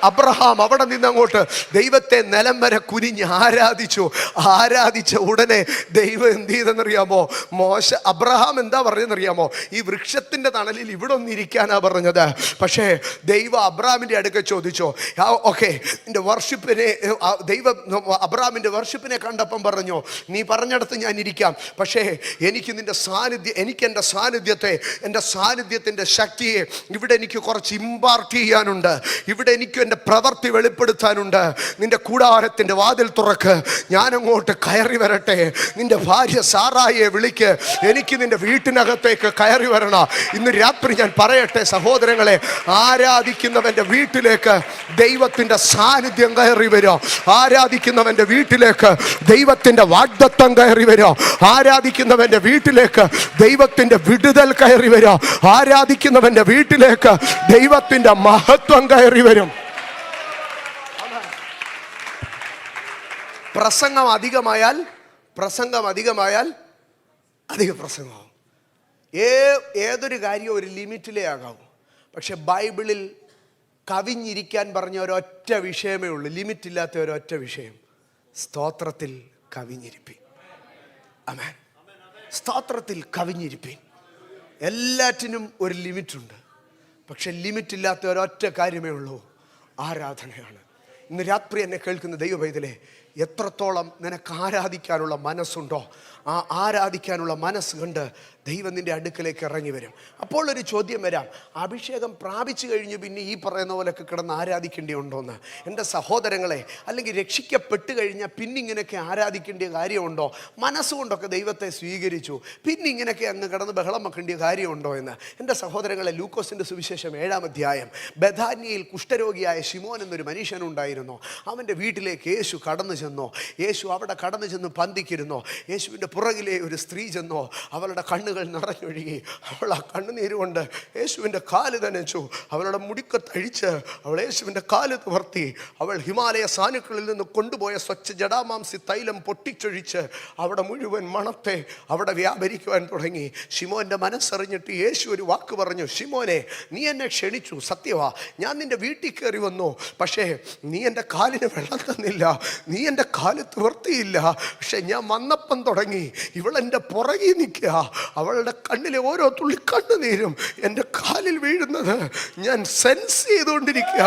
അബ്രഹാം അവിടെ നിന്ന് അങ്ങോട്ട് ദൈവത്തെ നിലം വരെ കുനിഞ്ഞ് ആരാധിച്ച ഉടനെ ദൈവം എന്ത് ചെയ്തെന്നറിയാമോ? അബ്രഹാം എന്താ പറഞ്ഞെന്നറിയാമോ? ഈ വൃക്ഷത്തിന്റെ തണലിൽ ഇവിടെ ഒന്ന് ഇരിക്കാനാ പറഞ്ഞത്. പക്ഷേ ദൈവം അബ്രഹാമിന്റെ അടുക്ക ചോദിച്ചോ, ഓക്കെ, നിന്റെ വർഷിപ്പിനെ ദൈവം അബ്രഹാമിന്റെ വർഷിപ്പിനെ കണ്ടപ്പം പറഞ്ഞു: നീ പറഞ്ഞിടത്ത് ഞാൻ ഇരിക്കാം, പക്ഷേ എനിക്ക് നിന്റെ സാന്നിധ്യം, എനിക്ക് എൻ്റെ സാന്നിധ്യത്തെ, എൻ്റെ സാന്നിധ്യത്തിൻ്റെ ശക്തിയെ ഇവിടെ എനിക്ക് കുറച്ച് ഇമ്പാർട്ട് ചെയ്യാനുണ്ട്. ഇവിടെ എനിക്ക് എൻ്റെ പ്രവൃത്തി വെളിപ്പെടുത്താനുണ്ട്. നിന്റെ കൂടാരത്തിൻ്റെ വാതിൽ തുറക്ക്, ഞാൻ അങ്ങോട്ട് കയറി വരട്ടെ. നിന്റെ ഭാര്യ സാറായെ വിളിക്ക്, എനിക്ക് നിന്റെ വീട്ടിനകത്തേക്ക് കയറി വരണം. ഇന്ന് രാത്രി ഞാൻ പറയട്ടെ സഹോദരങ്ങളെ, ആരാധിക്കുന്നവൻ്റെ വീട്ടിലേക്ക് ദൈവത്തിൻ്റെ സാന്നിധ്യം കയറി വരും. ആരാധിക്കുന്നവൻ്റെ വീട്ടിലേക്ക് ദൈവത്തിൻ്റെ വാഗ്ദത്തം കയറി വരും. ആരാധിക്കുന്നവൻ്റെ വീട്ടിലേക്ക് ദൈവത്തിൻ്റെ വിടുതൽ കയറി വരും. ആരാധിക്കുന്നവൻ്റെ വീട്ടിലേക്ക് ദൈവത്തിൻ്റെ മഹത്വം കയറി വരും. പ്രസംഗം അധികമായാൽ അധിക പ്രസംഗമാവും. ഏതൊരു കാര്യവും ഒരു ലിമിറ്റിലേ ആകാവൂ. പക്ഷെ ബൈബിളിൽ കവിഞ്ഞിരിക്കാൻ പറഞ്ഞ ഒരൊറ്റ വിഷയമേ ഉള്ളൂ, ലിമിറ്റില്ലാത്ത ഒരൊറ്റ വിഷയം: സ്തോത്രത്തിൽ കവിഞ്ഞിരിപ്പീൻ. ആമേൻ. സ്തോത്രത്തിൽ കവിഞ്ഞിരിപ്പീൻ. എല്ലാറ്റിനും ഒരു ലിമിറ്റുണ്ട്, പക്ഷെ ലിമിറ്റില്ലാത്ത ഒരൊറ്റ കാര്യമേ ഉള്ളൂ: ആരാധനയാണ്. ഇന്ന് രാത്രി എന്നെ കേൾക്കുന്ന ദൈവപൈതലേ, എത്രത്തോളം നിനക്ക് ആരാധിക്കാനുള്ള മനസ്സുണ്ടോ, ആ ആരാധിക്കാനുള്ള മനസ്സ് കണ്ട് ദൈവം നിൻ്റെ അടുക്കലേക്ക് ഇറങ്ങി വരും. അപ്പോൾ ഒരു ചോദ്യം വരാം: അഭിഷേകം പ്രാപിച്ചു കഴിഞ്ഞ് പിന്നെ ഈ പറയുന്ന പോലെയൊക്കെ കിടന്ന് ആരാധിക്കേണ്ടി ഉണ്ടോയെന്ന്. എൻ്റെ സഹോദരങ്ങളെ, അല്ലെങ്കിൽ രക്ഷിക്കപ്പെട്ട് കഴിഞ്ഞാൽ പിന്നെ ഇങ്ങനെയൊക്കെ ആരാധിക്കേണ്ട കാര്യമുണ്ടോ? മനസ്സുകൊണ്ടൊക്കെ ദൈവത്തെ സ്വീകരിച്ചു, പിന്നെ ഇങ്ങനെയൊക്കെ അങ്ങ് കിടന്ന് ബഹളം വെക്കേണ്ട കാര്യമുണ്ടോ എന്ന്. എൻ്റെ സഹോദരങ്ങളെ, ലൂക്കോസിൻ്റെ സുവിശേഷം 7-ാം അധ്യായം, ബഥാന്യയിൽ കുഷ്ഠരോഗിയായ ശിമോൻ എന്നൊരു മനുഷ്യനുണ്ടായിരുന്നു. അവൻ്റെ വീട്ടിലേക്ക് യേശു കടന്നു ചെന്നു. യേശു അവിടെ കടന്നു ചെന്ന് പന്തിക്കിരുന്നു. യേശുവിൻ്റെ പുറകിലെ ഒരു സ്ത്രീ ചെന്നു. അവളുടെ കണ്ണുകൾ നിറഞ്ഞൊഴുകി. അവൾ ആ കണ്ണുനീര് കൊണ്ട് യേശുവിൻ്റെ കാല് നനച്ചു. അവളുടെ മുടിക്കത്തഴിച്ച് അവൾ യേശുവിൻ്റെ കാല് തുവർത്തി. അവൾ ഹിമാലയ സാനുക്കളിൽ നിന്ന് കൊണ്ടുപോയ സ്വച്ഛ ജടാമാംസി തൈലം പൊട്ടിച്ചൊഴിച്ച് അവിടെ മുഴുവൻ മണത്തെ അവിടെ വ്യാപരിക്കുവാൻ തുടങ്ങി. ശിമോൻ്റെ മനസ്സറിഞ്ഞിട്ട് യേശു ഒരു വാക്ക് പറഞ്ഞു: ശിമോനെ, നീ എന്നെ ക്ഷണിച്ചു, സത്യവാ, ഞാൻ നിൻ്റെ വീട്ടിൽ കയറി വന്നു, പക്ഷേ നീ എൻ്റെ കാലിന് വെള്ളം തന്നില്ല, നീ എൻ്റെ കാല് തുവർത്തിയില്ല. പക്ഷെ ഞാൻ വന്നപ്പം തുടങ്ങി ഇവളെൻ്റെ പുറകിൽ നിൽക്കുക. അവളുടെ കണ്ണിലെ ഓരോ തുള്ളി കണ്ണുനീരും എൻ്റെ കാലിൽ വീഴുന്നത് ഞാൻ സെൻസ് ചെയ്തുകൊണ്ടിരിക്കുക.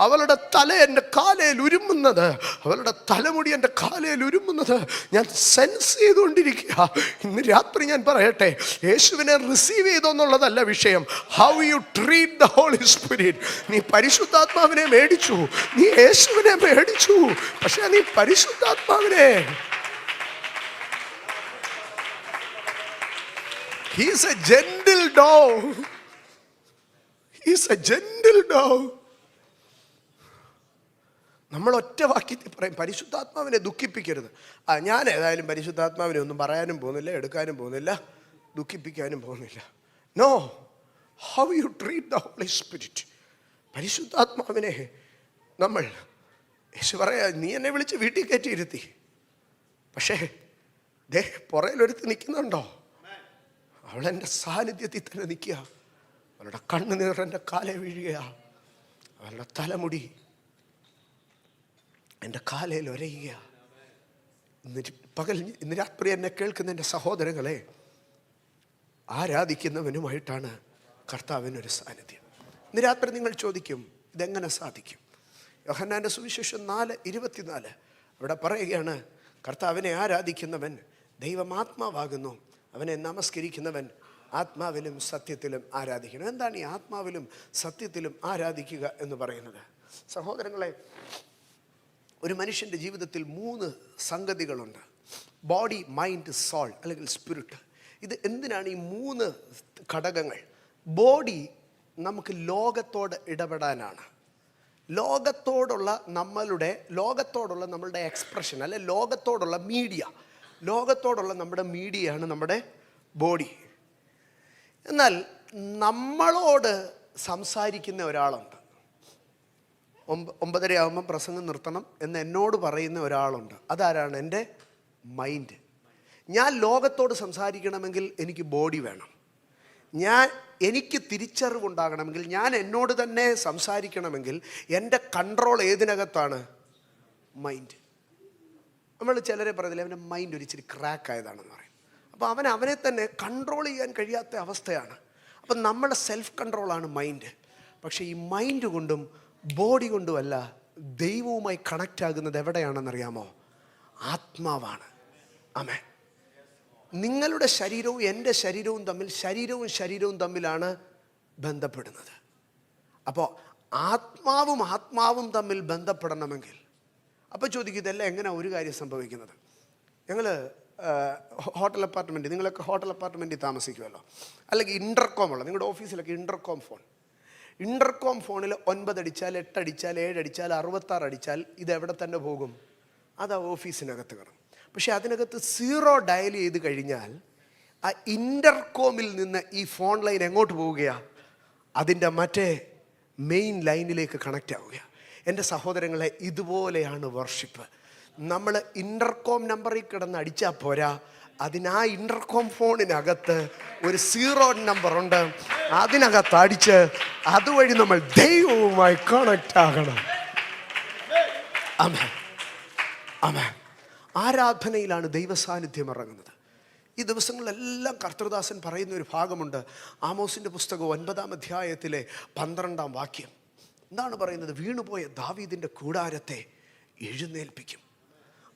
അവളുടെ തല എൻ്റെ കാലയിൽ ഉരുമുന്നത്, അവളുടെ തലമുടി എൻ്റെ കാലയിൽ ഉരുമുന്നത് ഞാൻ സെൻസ് ചെയ്തുകൊണ്ടിരിക്കുക. ഇന്ന് രാത്രി ഞാൻ പറയട്ടെ, യേശുവിനെ റിസീവ് ചെയ്തോന്നുള്ളതല്ല വിഷയം, how you treat the holy spirit. നീ പരിശുദ്ധാത്മാവിനെ മേടിച്ചു, നീ യേശുവിനെ മേടിച്ചു, പക്ഷേ നീ പരിശുദ്ധാത്മാവിനെ, he is a gentle dove. He is a gentle dove. നമ്മൾ ഒറ്റ വാക്യത്തിൽ പറയും, പരിശുദ്ധാത്മാവിനെ ദുഃഖിപ്പിക്കരുത്. ഞാൻ ഏതായാലും പരിശുദ്ധാത്മാവിനെ ഒന്നും പറയാനും പോകുന്നില്ല, എടുക്കാനും പോകുന്നില്ല, ദുഃഖിപ്പിക്കാനും പോകുന്നില്ല. No, how you treat the holy spirit. പരിശുദ്ധാത്മാവിനെ നമ്മൾ, യേശു പറയാ, നീ എന്നെ വിളിച്ച് വീട്ടിൽ കയറ്റിയിരുത്തി, പക്ഷേ ദേ പുറയിലൊരുത്ത് നിൽക്കുന്നുണ്ടോ? അവളെൻ്റെ സാന്നിധ്യത്തിൽ തന്നെ നിൽക്കുക. അവളുടെ കണ്ണുനീർ എൻ്റെ കാലേ വീഴുക, അവളുടെ തലമുടി എൻ്റെ കാലയിൽ ഒരയുക. ഇന്ന് രാത്രി എന്നെ കേൾക്കുന്ന എൻ്റെ സഹോദരങ്ങളെ, ആരാധിക്കുന്നവനുമായിട്ടാണ് കർത്താവിനൊരു സാന്നിധ്യം. ഇന്ന് രാത്രി നിങ്ങൾ ചോദിക്കും, ഇതെങ്ങനെ സാധിക്കും? യോഹന്നാൻ്റെ സുവിശേഷം 4:24 അവിടെ പറയുകയാണ്, കർത്താവിനെ ആരാധിക്കുന്നവൻ ദൈവമാത്മാവാകുന്നു, അവനെ നമസ്കരിക്കുന്നവൻ ആത്മാവിലും സത്യത്തിലും ആരാധിക്കണം. എന്താണ് ഈ ആത്മാവിലും സത്യത്തിലും ആരാധിക്കുക എന്ന് പറയുന്നത്? സഹോദരങ്ങളെ, ഒരു മനുഷ്യൻ്റെ ജീവിതത്തിൽ 3 സംഗതികളുണ്ട്: ബോഡി, മൈൻഡ്, സോൾ അല്ലെങ്കിൽ സ്പിരിറ്റ്. ഇത് എന്തിനാണ് ഈ 3 ഘടകങ്ങൾ? ബോഡി നമുക്ക് ലോകത്തോട് ഇടപെടാനാണ്. ലോകത്തോടുള്ള നമ്മളുടെ എക്സ്പ്രഷൻ, അല്ലെ ലോകത്തോടുള്ള മീഡിയ, ലോകത്തോടുള്ള നമ്മുടെ മീഡിയയാണ് നമ്മുടെ ബോഡി. എന്നാൽ നമ്മളോട് സംസാരിക്കുന്ന ഒരാളുണ്ട്. 9:30 ആകുമ്പം പ്രസംഗം നിർത്തണം എന്ന് എന്നോട് പറയുന്ന ഒരാളുണ്ട്. അതാരാണ്? എൻ്റെ മൈൻഡ്. ഞാൻ ലോകത്തോട് സംസാരിക്കണമെങ്കിൽ എനിക്ക് ബോഡി വേണം. എനിക്ക് തിരിച്ചറിവുണ്ടാകണമെങ്കിൽ, ഞാൻ എന്നോട് തന്നെ സംസാരിക്കണമെങ്കിൽ എൻ്റെ കൺട്രോൾ ഏതിനകത്താണ്? മൈൻഡ്. നമ്മൾ ചിലരെ പറയില്ല, അവൻ്റെ മൈൻഡ് ഒരു ഇച്ചിരി ക്രാക്ക് ആയതാണെന്ന് പറയും. അപ്പോൾ അവനെ തന്നെ കൺട്രോൾ ചെയ്യാൻ കഴിയാത്ത അവസ്ഥയാണ്. അപ്പം നമ്മുടെ സെൽഫ് കൺട്രോളാണ് മൈൻഡ്. പക്ഷേ ഈ മൈൻഡ് കൊണ്ടും ബോഡി കൊണ്ടുമല്ല ദൈവവുമായി കണക്റ്റ് ആകുന്നത് എവിടെയാണെന്നറിയാമോ? ആത്മാവാണ്. ആമേൻ. നിങ്ങളുടെ ശരീരവും എൻ്റെ ശരീരവും തമ്മിലാണ് ബന്ധപ്പെടുന്നത്. അപ്പോൾ ആത്മാവും തമ്മിൽ ബന്ധപ്പെടണമെങ്കിൽ, അപ്പോൾ ചോദിക്കും, ഇതെല്ലാം എങ്ങനെയാണ് ഒരു കാര്യം സംഭവിക്കുന്നത്? ഞങ്ങൾ ഹോട്ടൽ അപ്പാർട്ട്മെൻറ്റ്, നിങ്ങളൊക്കെ ഹോട്ടൽ അപ്പാർട്ട്മെൻറ്റിൽ താമസിക്കുമല്ലോ, അല്ലെങ്കിൽ ഇൻ്റർകോമുള്ള നിങ്ങളുടെ ഓഫീസിലൊക്കെ ഇൻ്റർകോം ഫോണിൽ 9 അടിച്ചാൽ 8 അടിച്ചാൽ 7 അടിച്ചാൽ 66 അടിച്ചാൽ ഇതെവിടെ തന്നെ പോകും? അത് ആ ഓഫീസിനകത്ത് കിടക്കും. പക്ഷെ അതിനകത്ത് 0 ഡയൽ ചെയ്ത് കഴിഞ്ഞാൽ ആ ഇൻ്റർകോമിൽ നിന്ന് ഈ ഫോൺ ലൈൻ എങ്ങോട്ട് പോവുകയാണ്? അതിൻ്റെ മറ്റേ മെയിൻ ലൈനിലേക്ക് കണക്റ്റ് ആവുക. എൻ്റെ സഹോദരങ്ങളെ, ഇതുപോലെയാണ് വർഷിപ്പ്. നമ്മൾ ഇൻ്റർകോം നമ്പറിൽ കിടന്ന് അടിച്ചാൽ പോരാ, ആ ഇൻ്റർകോം ഫോണിനകത്ത് ഒരു 0 നമ്പറുണ്ട്. അതിനകത്ത് അടിച്ച് അതുവഴി നമ്മൾ ദൈവവുമായി കണക്റ്റ് ആകണം. ആമേൻ, ആമേൻ. ആരാധനയിലാണ് ദൈവസാന്നിധ്യം ഇറങ്ങുന്നത്. ഈ ദിവസങ്ങളിലെല്ലാം കർത്തൃദാസൻ പറയുന്ന ഒരു ഭാഗമുണ്ട്. ആമോസിൻ്റെ പുസ്തകം 9-ാം അധ്യായത്തിലെ 12-ാം വാക്യം എന്താണ് പറയുന്നത്? വീണുപോയ ദാവീദിൻ്റെ കൂടാരത്തെ എഴുന്നേൽപ്പിക്കും.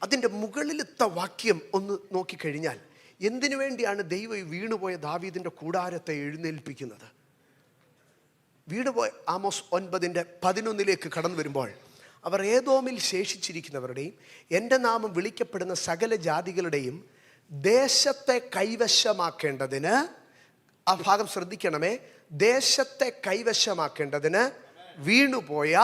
അതിൻ്റെ മുകളിലത്തെ വാക്യം ഒന്ന് നോക്കിക്കഴിഞ്ഞാൽ, എന്തിനു വേണ്ടിയാണ് ദൈവം വീണുപോയ ദാവീദിൻ്റെ കൂടാരത്തെ എഴുന്നേൽപ്പിക്കുന്നത്? വീണുപോയ ആമോസ് 9:11 കടന്നു വരുമ്പോൾ, അവർ ഏദോമിൽ ശേഷിച്ചിരിക്കുന്നവരുടെയും എൻ്റെ നാമം വിളിക്കപ്പെടുന്ന സകല ജാതികളുടെയും ദേശത്തെ കൈവശമാക്കേണ്ടതിന്, ആ ഭാഗം ശ്രദ്ധിക്കണമേ, ദേശത്തെ കൈവശമാക്കേണ്ടതിന് വീണുപോയ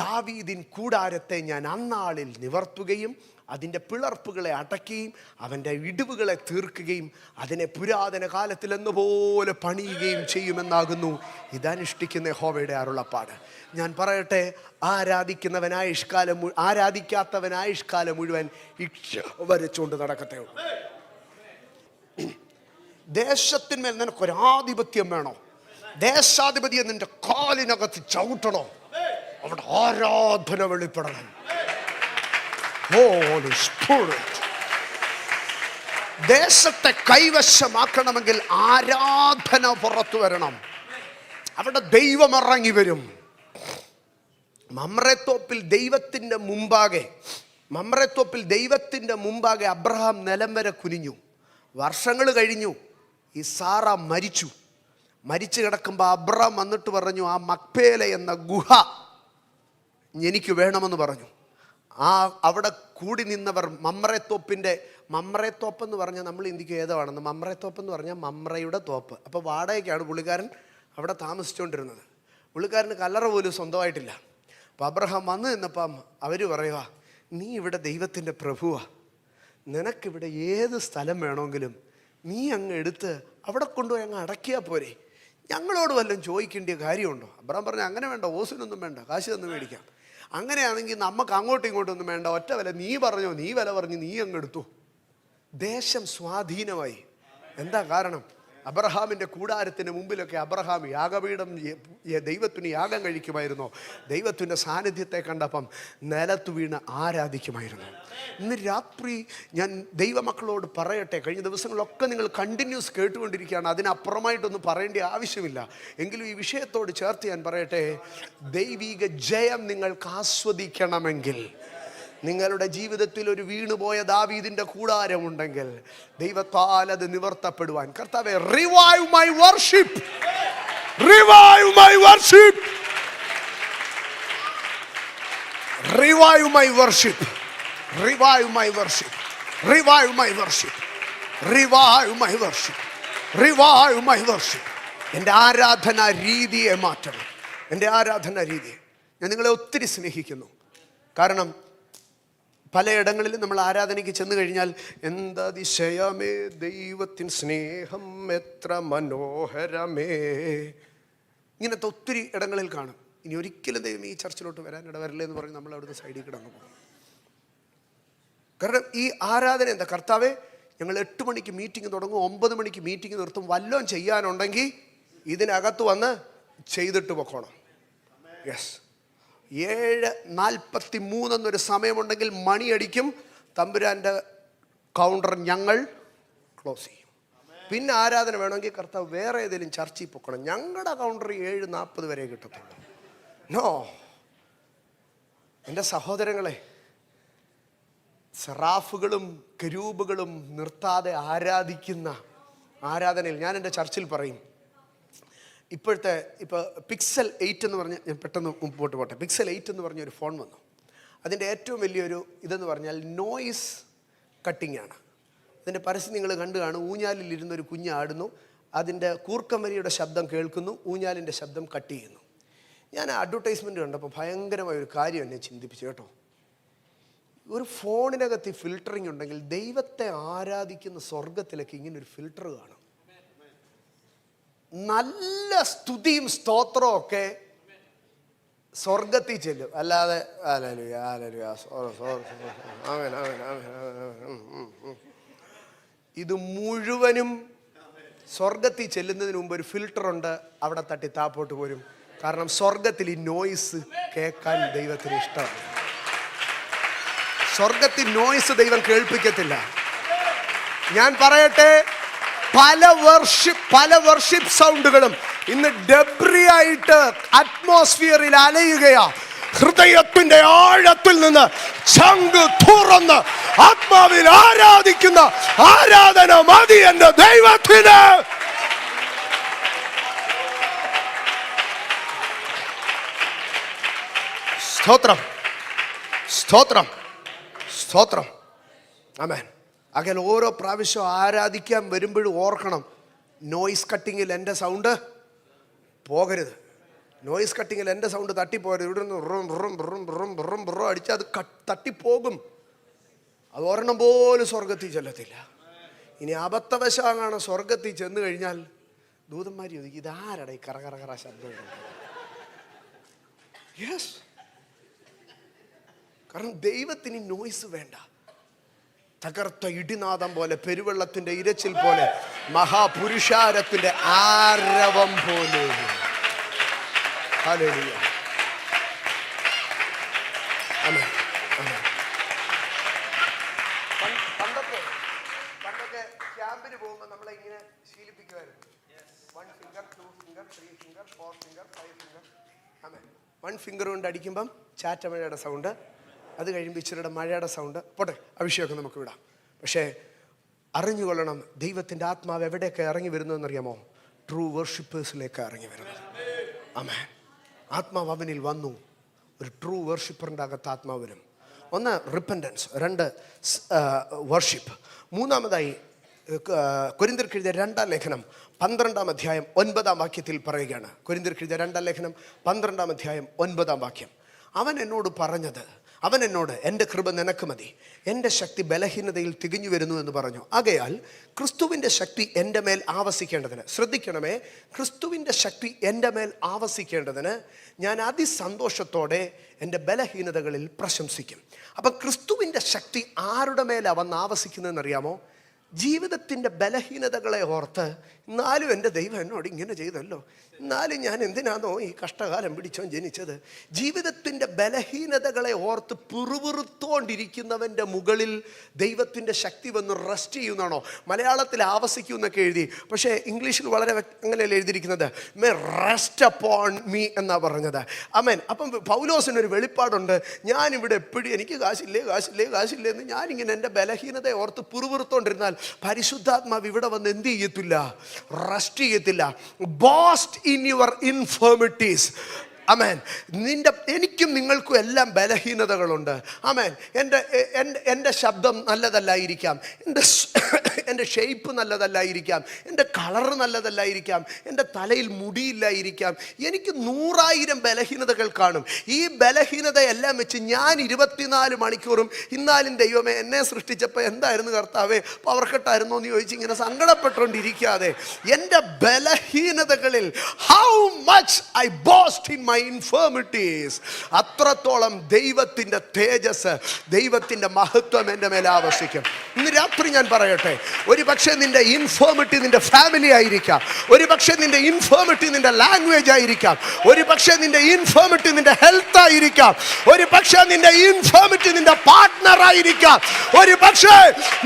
ദാവീദിൻ കൂടാരത്തെ ഞാൻ അന്നാളിൽ നിവർത്തുകയും അതിൻ്റെ പിളർപ്പുകളെ അടയ്ക്കുകയും അവൻ്റെ ഇടിവുകളെ തീർക്കുകയും അതിനെ പുരാതന കാലത്തിലെന്നപോലെ പണിയുകയും ചെയ്യുമെന്നാകുന്നു ഇതനുഷ്ഠിക്കുന്ന യഹോവയുടെ അരുളപ്പാട്. ഞാൻ പറയട്ടെ, ആരാധിക്കാത്തവനായുഷ്കാലം മുഴുവൻ ഇക്ഷ വരച്ചുകൊണ്ട് നടക്കത്തേ ഉള്ളൂ. ദേശത്തിന്മേൽ നിനക്കൊരാധിപത്യം വേണോ? ദേശാധിപതിയെ നിന്റെ കാലിനകത്ത് ചവിട്ടണോ? അവിടെ ആരാധന വെളിപ്പെടണം. Holy Spirit. ദേശത്തെ കൈവശമാക്കണമെങ്കിൽ ആരാധന പുറത്തു വരണം. അവിടെ ദൈവം ഇറങ്ങി വരും. മമ്രേത്തോപ്പിൽ ദൈവത്തിൻ്റെ മുമ്പാകെ അബ്രഹാം നിലം വരെ കുനിഞ്ഞു. വർഷങ്ങൾ കഴിഞ്ഞു. ഈ സാറ മരിച്ചു കിടക്കുമ്പോൾ അബ്രഹാം വന്നിട്ട് പറഞ്ഞു, ആ മക്പേല എന്ന ഗുഹ എനിക്ക് വേണമെന്ന് പറഞ്ഞു. അവിടെ കൂടി നിന്നവർ മമ്രേത്തോപ്പ് എന്ന് പറഞ്ഞാൽ നമ്മൾ ഇന്ത്യക്ക് ഏതാണെന്ന്, മമ്രേത്തോപ്പ് എന്ന് പറഞ്ഞാൽ മമ്രയുടെ തോപ്പ്. അപ്പോൾ വാടകയ്ക്കാണ് പുള്ളിക്കാരൻ അവിടെ താമസിച്ചുകൊണ്ടിരുന്നത്. പുള്ളിക്കാരന് കല്ലറ പോലും സ്വന്തമായിട്ടില്ല. അപ്പോൾ അബ്രഹാം വന്നു നിന്നപ്പം അവർ പറയുക, നീ ഇവിടെ ദൈവത്തിൻ്റെ പ്രഭുവാ, നിനക്കിവിടെ ഏത് സ്ഥലം വേണമെങ്കിലും നീ അങ്ങ് എടുത്ത് അവിടെ കൊണ്ടുപോയി അങ്ങ് അടക്കിയാൽ പോരെ, ഞങ്ങളോട് വല്ലതും ചോദിക്കേണ്ട കാര്യമുണ്ടോ? അബ്രഹാം പറഞ്ഞു, അങ്ങനെ വേണ്ട, ഓസിനൊന്നും വേണ്ട, കാശ് തന്നു മേടിക്കാം. അങ്ങനെയാണെങ്കിൽ നമുക്ക് അങ്ങോട്ടും ഇങ്ങോട്ടൊന്നും വേണ്ട, ഒറ്റ വില, നീ വില പറഞ്ഞ് നീ അങ്ങ് എടുത്തു. ദേശം സ്വാധീനമായി. എന്താ കാരണം? അബ്രഹാമിൻ്റെ കൂടാരത്തിന് മുമ്പിലൊക്കെ അബ്രഹാം യാഗപീഠം ദൈവത്തിന് യാഗം കഴിക്കുമായിരുന്നു. ദൈവത്തിൻ്റെ സാന്നിധ്യത്തെ കണ്ടപ്പം നിലത്ത് വീണ് ആരാധിക്കുമായിരുന്നു. ഇന്ന് രാത്രി ഞാൻ ദൈവമക്കളോട് പറയട്ടെ, കഴിഞ്ഞ ദിവസങ്ങളൊക്കെ നിങ്ങൾ കണ്ടിന്യൂസ് കേട്ടുകൊണ്ടിരിക്കുകയാണ്, അതിനപ്പുറമായിട്ടൊന്നും പറയേണ്ട ആവശ്യമില്ല. എങ്കിലും ഈ വിഷയത്തോട് ചേർത്ത് ഞാൻ പറയട്ടെ, ദൈവിക ജയം നിങ്ങൾക്ക് ആസ്വദിക്കണമെങ്കിൽ, നിങ്ങളുടെ ജീവിതത്തിൽ ഒരു വീണുപോയ ദാവീദിന്റെ കൂടാരമുണ്ടെങ്കിൽ ദൈവത്താൽ അത് നിവർത്തപ്പെടുവാൻ, കർത്താവേ revive my worship, revive my worship, revive my worship, revive my worship, revive my worship, revive my worship, revive my worship. എൻ്റെ ആരാധനാ രീതിയെ മാറ്റണം, എൻ്റെ ആരാധനാ രീതിയെ. ഞാൻ നിങ്ങളെ ഒത്തിരി സ്നേഹിക്കുന്നു. കാരണം പലയിടങ്ങളിലും നമ്മൾ ആരാധനയ്ക്ക് ചെന്ന് കഴിഞ്ഞാൽ എന്തതിശയമേ ദൈവത്തിൻ സ്നേഹം എത്ര മനോഹരമേ, ഇങ്ങനത്തെ ഒത്തിരി ഇടങ്ങളിൽ കാണും. ഇനി ഒരിക്കലും ദൈവം ഈ ചർച്ചിലോട്ട് വരാൻ ഇടവരല്ലേ എന്ന് പറഞ്ഞ് നമ്മൾ അവിടുന്ന് സൈഡിൽ കിടന്നു പോകും. കാരണം ഈ ആരാധന എന്താ? കർത്താവേ, ഞങ്ങൾ 8 മണിക്ക് മീറ്റിംഗ് തുടങ്ങും, 9 മണിക്ക് മീറ്റിംഗ് നിർത്തും, വല്ലതും ചെയ്യാനുണ്ടെങ്കിൽ ഇതിനകത്ത് വന്ന് ചെയ്തിട്ട് പൊക്കോണം. യെസ്, 7:43 എന്നൊരു സമയമുണ്ടെങ്കിൽ മണിയടിക്കും, തമ്പുരാൻ്റെ കൗണ്ടർ ഞങ്ങൾ ക്ലോസ് ചെയ്യും. പിന്നെ ആരാധന വേണമെങ്കിൽ കർത്താവ് വേറെ ഏതെങ്കിലും ചർച്ചിൽ പൊക്കണം, ഞങ്ങളുടെ കൗണ്ടർ 7:40 വരെ കിട്ടത്തുള്ളൂ. നോ, എൻ്റെ സഹോദരങ്ങളെ, സെറാഫുകളും കെരൂബുകളും നിർത്താതെ ആരാധിക്കുന്ന ആരാധനയിൽ ഞാൻ എൻ്റെ ചർച്ചിൽ പറയും, ഇപ്പോൾ പിക്സൽ 8 എന്ന് പറഞ്ഞ്, ഞാൻ പെട്ടെന്ന് മുമ്പോട്ട് പോട്ടെ, പിക്സൽ 8 എന്ന് പറഞ്ഞൊരു ഫോൺ വന്നു. അതിൻ്റെ ഏറ്റവും വലിയൊരു ഇതെന്ന് പറഞ്ഞാൽ നോയിസ് കട്ടിംഗ് ആണ്. അതിൻ്റെ പരസ്യം നിങ്ങൾ കണ്ടു കാണും. ഊഞ്ഞാലിലിരുന്നൊരു കുഞ്ഞ് ആടുന്നു, അതിൻ്റെ കൂർക്കമരിയുടെ ശബ്ദം കേൾക്കുന്നു, ഊഞ്ഞാലിൻ്റെ ശബ്ദം കട്ട് ചെയ്യുന്നു. ഞാൻ അഡ്വർടൈസ്മെൻറ്റ് കണ്ടപ്പോൾ ഭയങ്കരമായൊരു കാര്യം എന്നെ ചിന്തിപ്പിച്ചു കേട്ടോ. ഒരു ഫോണിനകത്ത് ഈ ഫിൽറ്ററിങ് ഉണ്ടെങ്കിൽ ദൈവത്തെ ആരാധിക്കുന്ന സ്വർഗത്തിലേക്ക് ഇങ്ങനൊരു ഫിൽറ്റർ കാണും. നല്ല സ്തുതിയും സ്തോത്രവും ഒക്കെ സ്വർഗത്തിൽ ചെല്ലും, അല്ലാതെ ഇത് മുഴുവനും സ്വർഗത്തിൽ ചെല്ലുന്നതിന് മുമ്പ് ഒരു ഫിൽറ്ററുണ്ട്, അവിടെ തട്ടി താപ്പോട്ട് പോരും. കാരണം സ്വർഗത്തിൽ ഈ നോയിസ് കേൾക്കാൻ ദൈവത്തിന് ഇഷ്ടമാണ്. സ്വർഗത്തിൽ നോയിസ് ദൈവം കേൾപ്പിക്കത്തില്ല. ഞാൻ പറയട്ടെ, പല വർഷിപ്പ് സൗണ്ടുകളും ഇന്ന് ഡെബ്രി ആയിട്ട് അറ്റ്മോസ്ഫിയറിൽ അലയുകയാ. ഹൃദയത്തിന്റെ ആഴത്തിൽ നിന്ന് ചങ്ക് തുറന്ന് ആത്മാവിൽ ആരാധിക്കുന്ന ആരാധന മതി എന്റെ ദൈവത്തിന്. സ്തോത്രം, സ്തോത്രം, സ്തോത്രം. ആമേൻ. അങ്ങനെ ഓരോ പ്രാവശ്യം ആരാധിക്കാൻ വരുമ്പോഴും ഓർക്കണം, നോയിസ് കട്ടിങ്ങിൽ എൻ്റെ സൗണ്ട് പോകരുത്. നോയിസ് കട്ടിങ്ങിൽ എൻ്റെ സൗണ്ട് തട്ടിപ്പോകരുത്. ഇവിടെ നിന്ന് റും അടിച്ചാൽ അത് തട്ടിപ്പോകും. അത് ഒരെണ്ണം പോലും സ്വർഗത്തിൽ ചെല്ലത്തില്ല. ഇനി അബദ്ധവശാണ് സ്വർഗത്തിൽ ചെന്ന് കഴിഞ്ഞാൽ ദൂതന്മാർ ചോദിക്കും, ഇതാരട ഈ കറ ശബ്ദം? യെസ്, കാരണം ദൈവത്തിന് നോയിസ് വേണ്ട. തകർത്ത ഇടിനാദം പോലെ, പെരുവെള്ളത്തിന്റെ ഇരച്ചിൽ പോലെ, മഹാപുരുഷാരത്തിന്റെ ആരവം പോലെ. ഹല്ലേലൂയ. ആമേൻ, ആമേൻ. പണ്ടൊക്കെ ക്യാമ്പിന് പോകുമ്പോൾ നമ്മളെ ഇങ്ങനെ ശീലിപ്പിക്കുമായിരുന്നു. 1 finger, 2 finger, 3 finger, 4 finger, 5 finger. ആമേൻ. 1 ഫിംഗർ കൊണ്ട് അടിക്കുമ്പം ചാറ്റമഴയുടെ സൗണ്ട്, അത് കഴിയുമ്പോൾ ഇച്ചിരിയുടെ മഴയുടെ സൗണ്ട്. പോട്ടെ, അഭിഷേകമൊക്കെ നമുക്ക് വിടാം. പക്ഷേ അറിഞ്ഞുകൊള്ളണം, ദൈവത്തിൻ്റെ ആത്മാവ് എവിടെയൊക്കെ ഇറങ്ങി വരുന്നതെന്നറിയാമോ? ട്രൂ വർഷിപ്പേഴ്സിലേക്ക് ഇറങ്ങി വരുന്നത്. ആമേൻ. ആത്മാവ് അവനിൽ വന്നു. ഒരു ട്രൂ വർഷിപ്പറിൻ്റെ അകത്ത് ആത്മാവ് വരും. 1 റിപ്പൻറ്റൻസ്, 2 വർഷിപ്പ്. മൂന്നാമതായി കൊരിന്ത്യർക്ക് എഴുതിയ 2-ാം ലേഖനം 12-ാം അധ്യായം 9-ാം വാക്യത്തിൽ പറയുകയാണ്. കൊരിന്ത്യർക്ക് എഴുതിയ 2-ാം ലേഖനം 12-ാം അധ്യായം 9-ാം വാക്യം. അവൻ എന്നോട് എൻ്റെ കൃപ നിനക്ക് മതി, എൻ്റെ ശക്തി ബലഹീനതയിൽ തികഞ്ഞു വരുന്നു എന്ന് പറഞ്ഞു. ആകയാൽ ക്രിസ്തുവിൻ്റെ ശക്തി എൻ്റെ മേൽ ആവസിക്കേണ്ടതിന്, ശ്രദ്ധിക്കണമേ, ക്രിസ്തുവിൻ്റെ ശക്തി എൻ്റെ മേൽ ആവസിക്കേണ്ടതിന് ഞാൻ അതിസന്തോഷത്തോടെ എൻ്റെ ബലഹീനതകളിൽ പ്രശംസിക്കും. അപ്പം ക്രിസ്തുവിൻ്റെ ശക്തി ആരുടെ മേലാണ് വന്ന് ആവസിക്കുന്നതെന്നറിയാമോ? ജീവിതത്തിൻ്റെ ബലഹീനതകളെ ഓർത്ത്, എന്നാലും എൻ്റെ ദൈവം എന്നോട് ഇങ്ങനെ ചെയ്തല്ലോ, എന്നാലും ഞാൻ എന്തിനാണോ ഈ കഷ്ടകാലം പിടിച്ചോ ജനിച്ചത്. ജീവിതത്തിൻ്റെ ബലഹീനതകളെ ഓർത്ത് പിറുപിറുത്തോണ്ടിരിക്കുന്നവൻ്റെ മുകളിൽ ദൈവത്തിൻ്റെ ശക്തി വന്ന് റെസ്റ്റ് ചെയ്യുന്നതാണോ? മലയാളത്തിൽ ആവസിക്കും എന്നൊക്കെ എഴുതി, പക്ഷേ ഇംഗ്ലീഷിൽ വളരെ അങ്ങനെയല്ല എഴുതിയിരിക്കുന്നത്. മേ റെസ്റ്റ് അപ്പോൺ മീ എന്നാണ് പറഞ്ഞത്. ആമേൻ. അപ്പം പൗലോസിനൊരു വെളിപ്പാടുണ്ട്. ഞാനിവിടെ എപ്പോഴും എനിക്ക് കാശില്ലേ എന്ന് ഞാനിങ്ങനെ എൻ്റെ ബലഹീനതയെ ഓർത്ത് പിറുപിറുത്തോണ്ടിരുന്നാൽ പരിശുദ്ധാത്മാവ് ഇവിടെ വന്ന് എന്ത് ചെയ്യത്തില്ല? റെസ്റ്റ് ചെയ്യത്തില്ല. Boast in your infirmities. ആമേൻ. എനിക്കും നിങ്ങൾക്കും എല്ലാം ബലഹീനതകളുണ്ട്. ആമേൻ. എൻ്റെ ശബ്ദം നല്ലതല്ലായിരിക്കാം, എൻ്റെ ഷേപ്പ് നല്ലതല്ലായിരിക്കാം, എൻ്റെ കളറ് നല്ലതല്ലായിരിക്കാം, എൻ്റെ തലയിൽ മുടിയില്ലായിരിക്കാം. എനിക്ക് 100,000 ബലഹീനതകൾ കാണും. ഈ ബലഹീനതയെല്ലാം വെച്ച് ഞാൻ 24 മണിക്കൂറും ഇന്നാലും ദൈവമേ എന്നെ സൃഷ്ടിച്ചപ്പോൾ എന്തായിരുന്നു കർത്താവേ, പവർക്കട്ടായിരുന്നോ എന്ന് ചോദിച്ച് ഇങ്ങനെ സങ്കടപ്പെട്ടുകൊണ്ടിരിക്കാതെ എൻ്റെ ബലഹീനതകളിൽ how much I boast in my infirmities, അത്രത്തോളം ദൈവത്തിൻ്റെ തേജസ്, ദൈവത്തിൻ്റെ മഹത്വം എൻ്റെ മേലെ ആവസിക്കും. ഇന്ന് രാത്രി ഞാൻ പറയട്ടെ, ഒരു പക്ഷേ നിന്റെ ഇൻഫർമിറ്റി നിന്റെ ഫാമിലി ആയിരിക്കാം, ഒരു പക്ഷേ നിന്റെ ഇൻഫർമിറ്റി നിന്റെ ലാംഗ്വേജ് ആയിരിക്കാം, ഒരു പക്ഷേ നിന്റെ ഇൻഫർമിറ്റി നിന്റെ ഹെൽത്ത് ആയിരിക്കാം, ഒരു പക്ഷേ നിന്റെ ഇൻഫർമിറ്റി നിന്റെ പാർട്ട്ണർ ആയിരിക്കാം, ഒരു പക്ഷേ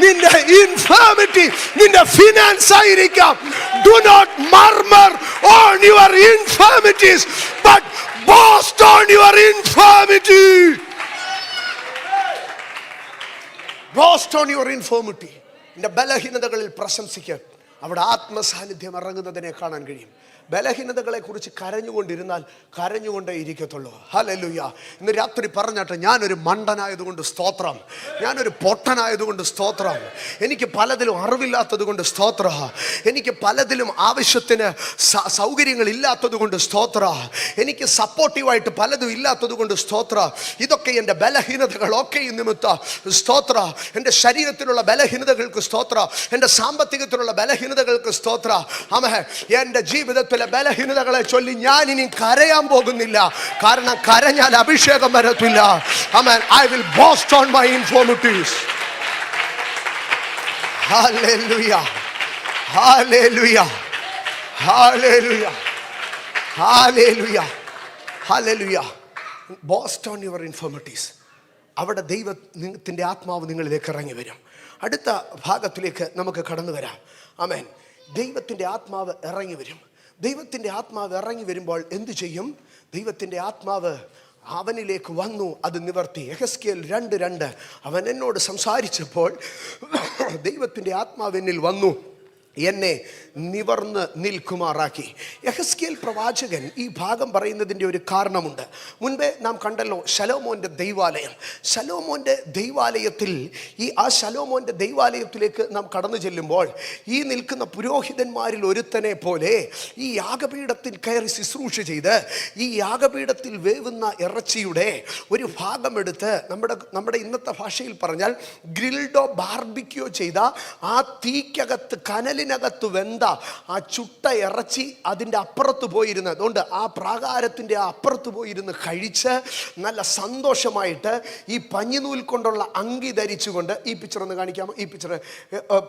നിന്റെ ഇൻഫർമിറ്റി നിന്റെ ഫിനാൻസ് ആയിരിക്കാം. Do not murmur on your infirmities, but boast on your infirmity. Boast on your infirmity. നിന്റെ ബലഹീനതകളിൽ പ്രശംസിക്കുക. അവിടെ ആത്മസാന്നിധ്യം ഇറങ്ങുന്നതിനെ കാണാൻ കഴിയും. ബലഹീനതകളെ കുറിച്ച് കരഞ്ഞുകൊണ്ടിരുന്നാൽ കരഞ്ഞുകൊണ്ടേ ഇരിക്കത്തുള്ളൂ. ഹല്ലേലൂയ. ഇന്ന് രാത്രി പറഞ്ഞാട്ടെ, ഞാനൊരു മണ്ടനായതുകൊണ്ട് സ്തോത്രം, ഞാനൊരു പൊട്ടനായതുകൊണ്ട് സ്തോത്രം, എനിക്ക് പലതിലും അറിവില്ലാത്തത് കൊണ്ട് സ്തോത്ര, എനിക്ക് പലതിലും ആവശ്യത്തിന് സൗകര്യങ്ങൾ ഇല്ലാത്തത് കൊണ്ട് സ്തോത്ര, എനിക്ക് സപ്പോർട്ടീവായിട്ട് പലതും ഇല്ലാത്തത് കൊണ്ട് സ്തോത്ര. ഇതൊക്കെ എൻ്റെ ബലഹീനതകളൊക്കെ നിമിത്ത സ്തോത്ര. എൻ്റെ ശരീരത്തിലുള്ള ബലഹീനതകൾക്ക് സ്തോത്ര, എൻ്റെ സാമ്പത്തികത്തിലുള്ള ബലഹീനതകൾക്ക് സ്തോത്ര. ആമേൻ. എൻ്റെ ജീവിതത്തിൽ ബലഹീനതകളെ ചൊല്ലി ഞാൻ ഇനി കരയാൻ പോകുന്നില്ല. കാരണം കരഞ്ഞാൽ അഭിഷേകം വരത്തില്ല. ആമേൻ. I will boast on my infirmities. Hallelujah. Hallelujah. Hallelujah. Hallelujah. Hallelujah. Boast on your infirmities. അവിടെ ദൈവത്തിൻ്റെ ആത്മാവ് നിങ്ങളിലേക്ക് ഇറങ്ങി വരും. അടുത്ത ഭാഗത്തിലേക്ക് നമുക്ക് കടന്നു വരാം. ആമേൻ. ദൈവത്തിൻ്റെ ആത്മാവ് ഇറങ്ങി വരും. ദൈവത്തിൻ്റെ ആത്മാവ് ഇറങ്ങി വരുമ്പോൾ എന്തു ചെയ്യും? ദൈവത്തിൻ്റെ ആത്മാവ് അവനിലേക്ക് വന്നു, അത് നിവർത്തി. യെഹെസ്കേൽ 2:2 അവൻ എന്നോട് സംസാരിച്ചപ്പോൾ ദൈവത്തിൻ്റെ ആത്മാവ് എന്നിൽ വന്നു, എന്നെ നിവർന്ന് നിൽക്കുമാറാക്കി. യെഹെസ്കേൽ പ്രവാചകൻ ഈ ഭാഗം പറയുന്നതിൻ്റെ ഒരു കാരണമുണ്ട്. മുൻപേ നാം കണ്ടല്ലോ ശലോമോൻ്റെ ദൈവാലയം. ശലോമോൻ്റെ ദൈവാലയത്തിൽ ആ ശലോമോൻ്റെ ദൈവാലയത്തിലേക്ക് നാം കടന്നു ചെല്ലുമ്പോൾ ഈ നിൽക്കുന്ന പുരോഹിതന്മാരിൽ ഒരുത്തനെ പോലെ ഈ യാഗപീഠത്തിൽ കയറി ശുശ്രൂഷ ചെയ്ത് ഈ യാഗപീഠത്തിൽ വേവുന്ന ഇറച്ചിയുടെ ഒരു ഭാഗമെടുത്ത് നമ്മുടെ ഇന്നത്തെ ഭാഷയിൽ പറഞ്ഞാൽ ഗ്രിൽഡോ ബാർബിക്യോ ചെയ്ത ആ തീക്കകത്ത് കനലിനകത്ത് വെന്ത ആ ചുട്ട ഇറച്ചി അതിൻ്റെ അപ്പുറത്ത് പോയിരുന്ന്, അതുകൊണ്ട് ആ പ്രാകാരത്തിൻ്റെ അപ്പുറത്ത് പോയിരുന്ന് കഴിച്ച് നല്ല സന്തോഷമായിട്ട് ഈ പഞ്ഞിനൂൽ കൊണ്ടുള്ള അങ്കി ധരിച്ചുകൊണ്ട്, ഈ പിക്ചർ ഒന്ന് കാണിക്കാമോ? ഈ പിക്ചർ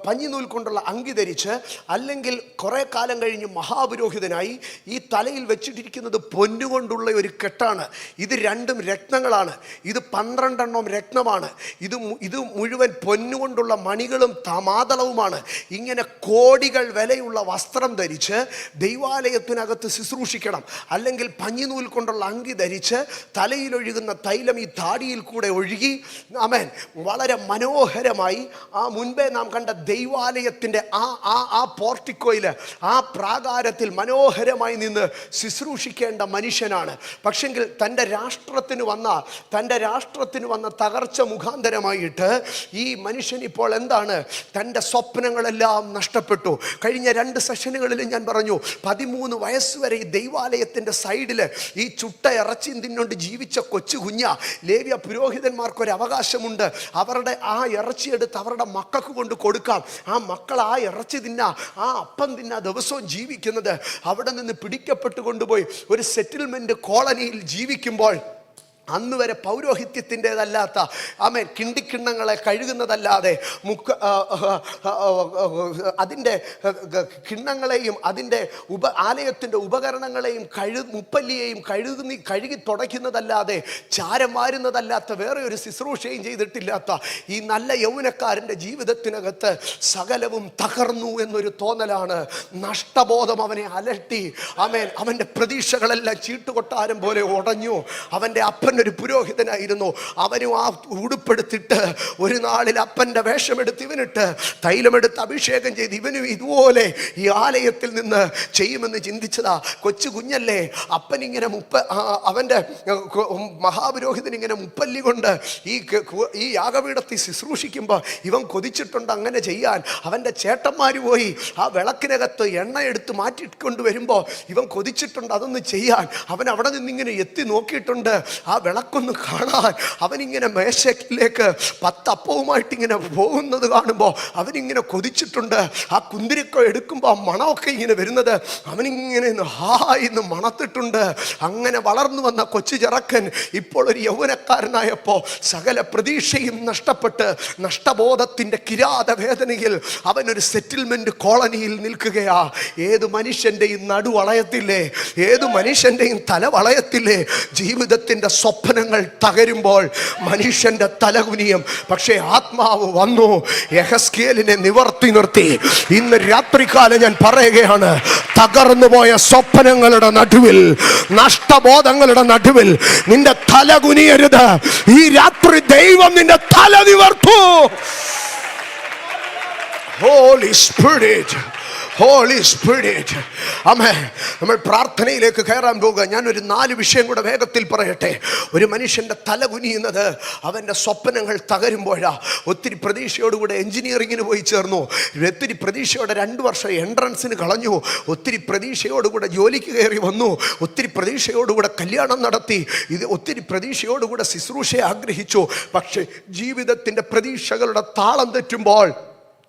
പഞ്ഞിനൂൽ കൊണ്ടുള്ള അങ്കി ധരിച്ച്, അല്ലെങ്കിൽ കുറേ കാലം കഴിഞ്ഞ് മഹാപുരോഹിതനായി ഈ തലയിൽ വെച്ചിട്ടിരിക്കുന്നത് പൊന്നുകൊണ്ടുള്ള ഒരു കെട്ടാണ്. ഇത് രണ്ടും രത്നങ്ങളാണ്. ഇത് 12 രത്നമാണ്. ഇത് മുഴുവൻ പൊന്നുകൊണ്ടുള്ള മണികളും മാതളവുമാണ്. ഇങ്ങനെ കോടികൾ വിലയുള്ള വസ്ത്രം ധരിച്ച് ദൈവാലയത്തിനകത്ത് ശുശ്രൂഷിക്കണം. അല്ലെങ്കിൽ പഞ്ഞിനൂൽ കൊണ്ടുള്ള അങ്കി ധരിച്ച് തലയിലൊഴുകുന്ന തൈലം ഈ താടിയിൽ കൂടെ ഒഴുകി, ആമേൻ, വളരെ മനോഹരമായി ആ മുൻപേ നാം കണ്ട ദൈവാലയത്തിൻ്റെ ആ പോർട്ടിക്കോയിൽ, ആ പ്രാകാരത്തിൽ മനോഹരമായി നിന്ന് ശുശ്രൂഷിക്കേണ്ട മനുഷ്യനാണ്. പക്ഷെങ്കിൽ തൻ്റെ രാഷ്ട്രത്തിന് വന്ന തകർച്ച മുഖാന്തരമായിട്ട് ഈ മനുഷ്യൻ ഇപ്പോൾ എന്താണ്? തൻ്റെ സ്വപ്നങ്ങളെല്ലാം നഷ്ടപ്പെട്ടു. കഴിഞ്ഞ 2 സെഷനുകളിലും ഞാൻ പറഞ്ഞു, 13 വയസ്സ് വരെ ഈ ദൈവാലയത്തിൻ്റെ സൈഡിൽ ഈ ചുട്ട ഇറച്ചി തിന്നുകൊണ്ട് ജീവിച്ച കൊച്ചു കുഞ്ഞ ലേവ്യ പുരോഹിതന്മാർക്കൊരു അവകാശമുണ്ട്. അവരുടെ ആ ഇറച്ചി എടുത്ത് അവരുടെ മക്കൾക്ക് കൊണ്ട് കൊടുക്കാം. ആ മക്കൾ ആ ഇറച്ചി തിന്ന, ആ അപ്പം തിന്ന ദിവസവും ജീവിക്കുന്നത്. അവിടെ നിന്ന് പിടിക്കപ്പെട്ട് കൊണ്ടുപോയി ഒരു സെറ്റിൽമെൻറ്റ് കോളനിയിൽ ജീവിക്കുമ്പോൾ അന്ന് വരെ പൗരോഹിത്യത്തിൻ്റെതല്ലാത്ത ആമേൻ കിണ്ടിക്കിണ്ണങ്ങളെ കഴുകുന്നതല്ലാതെ അതിൻ്റെ കിണ്ണങ്ങളെയും അതിൻ്റെ ആലയത്തിൻ്റെ ഉപകരണങ്ങളെയും മുപ്പല്ലിയെയും കഴുകി തുടയ്ക്കുന്നതല്ലാതെ ചാരം വാരുന്നതല്ലാത്ത വേറെ ഒരു ശുശ്രൂഷയും ചെയ്തിട്ടില്ലാത്ത ഈ നല്ല യൗവനക്കാരൻ്റെ ജീവിതത്തിനകത്ത് സകലവും തകർന്നു എന്നൊരു തോന്നലാണ്. നഷ്ടബോധം അവനെ അലട്ടി. ആമേൻ. അവൻ്റെ പ്രതീക്ഷകളെല്ലാം ചീട്ടുകൊട്ടാരം പോലെ ഉടഞ്ഞു. അവൻ്റെ അപ്പൻ ഒരു പുരോഹിതനായിരുന്നു. അവനും ആ ഉടുപ്പെടുത്തിട്ട് ഒരു നാളിൽ അപ്പൻ്റെ വേഷമെടുത്ത് ഇവനിട്ട് തൈലമെടുത്ത് അഭിഷേകം ചെയ്ത് ഇവനും ഇതുപോലെ ഈ ആലയത്തിൽ നിന്ന് ചെയ്യുമെന്ന് ചിന്തിച്ചതാ. കൊച്ചു കുഞ്ഞല്ലേ, അപ്പനിങ്ങനെ അവൻ്റെ മഹാപുരോഹിതൻ ഇങ്ങനെ മുപ്പല്ലി കൊണ്ട് ഈ യാഗപീഠത്തിൽ ശുശ്രൂഷിക്കുമ്പോൾ ഇവൻ കൊതിച്ചിട്ടുണ്ട് അങ്ങനെ ചെയ്യാൻ. അവൻ്റെ ചേട്ടന്മാർ പോയി ആ വിളക്കിനകത്ത് എണ്ണ എടുത്ത് മാറ്റിക്കൊണ്ട് വരുമ്പോൾ ഇവൻ കൊതിച്ചിട്ടുണ്ട് അതൊന്ന് ചെയ്യാൻ. അവൻ അവിടെ നിന്നിങ്ങനെ എത്തി നോക്കിയിട്ടുണ്ട് ആ വിളക്കൊന്ന് കാണാൻ. അവനിങ്ങനെ മേശയിലേക്ക് 10 അപ്പവുമായിട്ടിങ്ങനെ പോകുന്നത് കാണുമ്പോൾ അവനിങ്ങനെ കൊതിച്ചിട്ടുണ്ട്. ആ കുന്തിരിക്ക എടുക്കുമ്പോൾ ആ മണമൊക്കെ ഇങ്ങനെ വരുന്നത് അവനിങ്ങനെ ഹായിന്ന് മണത്തിട്ടുണ്ട്. അങ്ങനെ വളർന്നു വന്ന കൊച്ചു ചെറുക്കൻ ഇപ്പോൾ ഒരു യൗവനക്കാരനായപ്പോൾ സകല പ്രതീക്ഷയും നഷ്ടപ്പെട്ട് നഷ്ടബോധത്തിൻ്റെ കിരാത വേദനയിൽ അവനൊരു സെറ്റിൽമെന്റ് കോളനിയിൽ നിൽക്കുകയാ. ഏത് മനുഷ്യൻ്റെയും നടു വളയത്തില്ലേ, ഏത് മനുഷ്യൻ്റെയും തല വളയത്തില്ലേ. ജീവിതത്തിൻ്റെ സ്വപ്നങ്ങൾ തകരുമ്പോൾ മനുഷ്യൻ്റെ തലകുനിയും. പക്ഷേ ആത്മാവ് വന്നു യെഹെസ്കേലിനെ നിവർത്തി നിർത്തി. ഇന്ന് രാത്രികാലം ഞാൻ പറയുകയാണ്, തകർന്നു പോയ സ്വപ്നങ്ങളുടെ നടുവിൽ, നഷ്ടബോധങ്ങളുടെ നടുവിൽ നിന്റെ തല കുനിയരുത്. ഈ രാത്രി ദൈവം നിന്റെ തല നിവർത്തൂ. Holy Spirit, Holy Spirit. ആമേൻ. നമ്മൾ പ്രാർത്ഥനയിലേക്ക് കയറാൻ പോകുക. ഞാനൊരു 4 വിഷയം കൂടെ വേഗത്തിൽ പറയട്ടെ. ഒരു മനുഷ്യൻ്റെ തല കുനിയുന്നത് അവൻ്റെ സ്വപ്നങ്ങൾ തകരുമ്പോഴാ. ഒത്തിരി പ്രതീക്ഷയോടുകൂടെ എഞ്ചിനീയറിങ്ങിന് പോയി ചേർന്നു. ഒത്തിരി പ്രതീക്ഷയോടെ 2 വർഷം എൻട്രൻസിന് കളഞ്ഞു. ഒത്തിരി പ്രതീക്ഷയോടുകൂടെ ജോലിക്ക് കയറി വന്നു. ഒത്തിരി പ്രതീക്ഷയോടുകൂടെ കല്യാണം നടത്തി. ഒത്തിരി പ്രതീക്ഷയോടുകൂടെ ശുശ്രൂഷ ആഗ്രഹിച്ചു. പക്ഷേ ജീവിതത്തിൻ്റെ പ്രതീക്ഷകളുടെ താളം തെറ്റുമ്പോൾ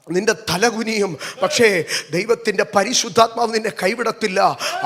നിന്റെ തലകുനിയും. പക്ഷേ ദൈവത്തിൻ്റെ പരിശുദ്ധാത്മാവ് നിന്നെ കൈവിടത്തില്ല.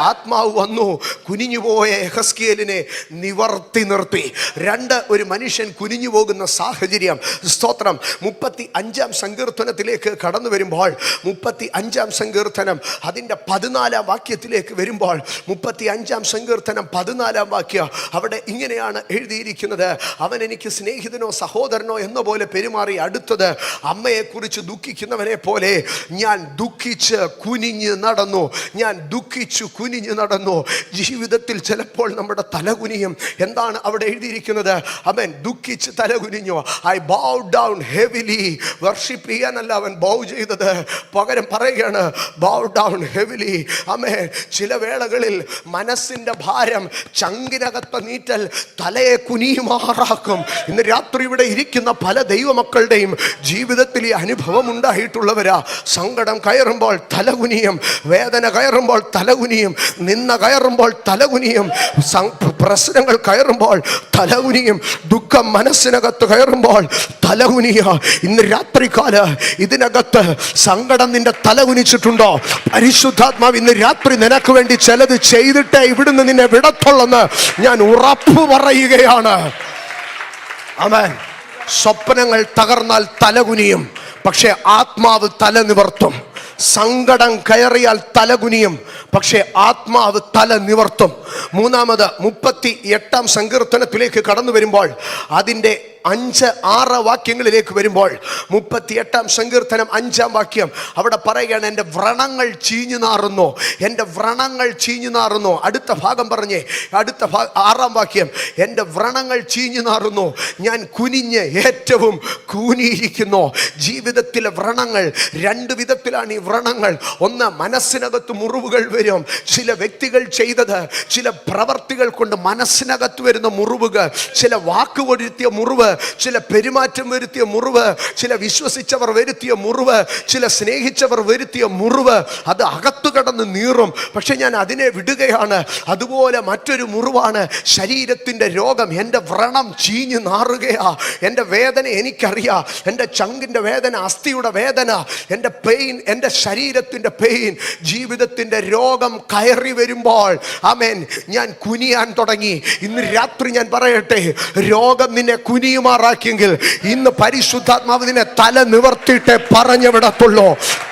ആത്മാവ് വന്നു കുനിഞ്ഞുപോയ യെഹെസ്കേലിനെ നിവർത്തി നിർത്തി. 2 ഒരു മനുഷ്യൻ കുനിഞ്ഞു പോകുന്ന സാഹചര്യം. സ്തോത്രം. 35-ാം സങ്കീർത്തനത്തിലേക്ക് കടന്നു വരുമ്പോൾ 35-ാം സങ്കീർത്തനം അതിൻ്റെ 14-ാം വാക്യത്തിലേക്ക് വരുമ്പോൾ 35-ാം സങ്കീർത്തനം 14-ാം വാക്യം അവിടെ ഇങ്ങനെയാണ് എഴുതിയിരിക്കുന്നത്. അവൻ എനിക്ക് സ്നേഹിതനോ സഹോദരനോ എന്ന പോലെ പെരുമാറി. അടുത്തത് അമ്മയെക്കുറിച്ച് ദുഃഖിക്കുന്നവനെ പോലെ ഞാൻ ദുഃഖിച്ച് കുനിഞ്ഞ് നടന്നു. ഞാൻ ദുഃഖിച്ചു കുനിഞ്ഞ് നടന്നു. ജീവിതത്തിൽ ചിലപ്പോൾ നമ്മുടെ തലകുനിയും. എന്താണ് അവിടെ എഴുതിയിരിക്കുന്നത്? അവൻ ദുഃഖിച്ച് തലകുനിഞ്ഞു. I bow down heavily. Worship ചെയ്യാനല്ല അവൻ ബൗ ചെയ്തത്, പകരം പറയുകയാണ് ബൗ ഡൗൺ ഹെവിലി. ആമേൻ. ചില വേളകളിൽ മനസ്സിൻ്റെ ഭാരം ചങ്കിനകത്ത് നീറ്റൽ തലയെ കുനിയുമാറാക്കും. ഇന്ന് രാത്രി ഇവിടെ ഇരിക്കുന്ന പല ദൈവമക്കളുടെയും ജീവിതത്തിൽ ഈ അനുഭവം ഉണ്ടായിട്ടുള്ളവരാ. സങ്കടം കയറുമ്പോൾ തലകുനിയും, വേദന കയറുമ്പോൾ തലകുനിയും, നിന്ന കയറുമ്പോൾ തലകുനിയും, പ്രശ്നങ്ങൾ കയറുമ്പോൾ തലകുനിയും, ദുഃഖം മനസ്സിനകത്ത് കയറുമ്പോൾ തലകുനിയ. ഇന്ന് രാത്രികാല ഇതിനകത്ത് സങ്കടം നിന്റെ തലകുനിച്ചിട്ടുണ്ടോ? പരിശുദ്ധാത്മാവ് ഇന്ന് രാത്രി നിനക്ക് വേണ്ടി ചിലത് ചെയ്തിട്ടേ ഇവിടുന്ന് നിന്നെ വിടത്തുള്ളെന്ന് ഞാൻ ഉറപ്പ് പറയുകയാണ്. ആമേൻ. സ്വപ്നങ്ങൾ തകർന്നാൽ തലകുനിയും, പക്ഷേ ആത്മാവ് തല നിവർത്തും. സങ്കടം കയറിയാൽ തലകുനിയും, പക്ഷേ ആത്മാവ് തല നിവർത്തും. 38-ാം സങ്കീർത്തനത്തിലേക്ക് കടന്നു വരുമ്പോൾ അതിൻ്റെ 5-6 വാക്യങ്ങളിലേക്ക് വരുമ്പോൾ 38-ാം സങ്കീർത്തനം 5-ാം വാക്യം അവിടെ പറയുകയാണ്, എൻ്റെ വ്രണങ്ങൾ ചീഞ്ഞു നാറുന്നു, എൻ്റെ വ്രണങ്ങൾ ചീഞ്ഞു നാറുന്നു. അടുത്ത ഭാഗം പറഞ്ഞേ, അടുത്ത 6-ാം വാക്യം, എൻ്റെ വ്രണങ്ങൾ ചീഞ്ഞു നാറുന്നു, ഞാൻ കുനിഞ്ഞ് ഏറ്റവും കൂനിയിരിക്കുന്നു. ജീവിതത്തിലെ വ്രണങ്ങൾ 2 വിധത്തിലാണ്. ഈ വ്രണങ്ങൾ, ഒന്ന് മനസ്സിനകത്ത് മുറിവുകൾ വരും. ചില വ്യക്തികൾ ചെയ്തത്, ചില പ്രവർത്തികൾ കൊണ്ട് മനസ്സിനകത്ത് വരുന്ന മുറിവുകൾ, ചില വാക്കുകൊടുത്തിയ മുറിവ് ചില പെരുമാറ്റം വരുത്തിയ മുറിവ്, ചില വിശ്വസിച്ചവർ വരുത്തിയ മുറിവ്, ചില സ്നേഹിച്ചവർ വരുത്തിയ മുറിവ്, അത് അകത്തു കടന്ന് നീറും. പക്ഷെ ഞാൻ അതിനെ വിടുകയാണ്. അതുപോലെ മറ്റൊരു മുറിവാണ് ശരീരത്തിൻ്റെ രോഗം. എൻ്റെ വ്രണം ചീഞ്ഞു നാറുകയാ. എൻ്റെ വേദന എനിക്കറിയാം. എൻ്റെ ചങ്കിൻ്റെ വേദന, അസ്ഥിയുടെ വേദന, എൻ്റെ പെയിൻ, എൻ്റെ ശരീരത്തിൻ്റെ പെയിൻ, ജീവിതത്തിൻ്റെ രോഗം കയറി വരുമ്പോൾ ആമേൻ ഞാൻ കുനിയാൻ തുടങ്ങി. ഇന്ന് രാത്രി ഞാൻ പറയട്ടെ, രോഗം നിന്നെ കുനിയുമാറാക്കിയെങ്കിൽ ഇന്ന് പരിശുദ്ധാത്മാവ് നിന്നെ തല നിവർത്തിയിട്ടേ പറഞ്ഞു വിടത്തുള്ളൂ.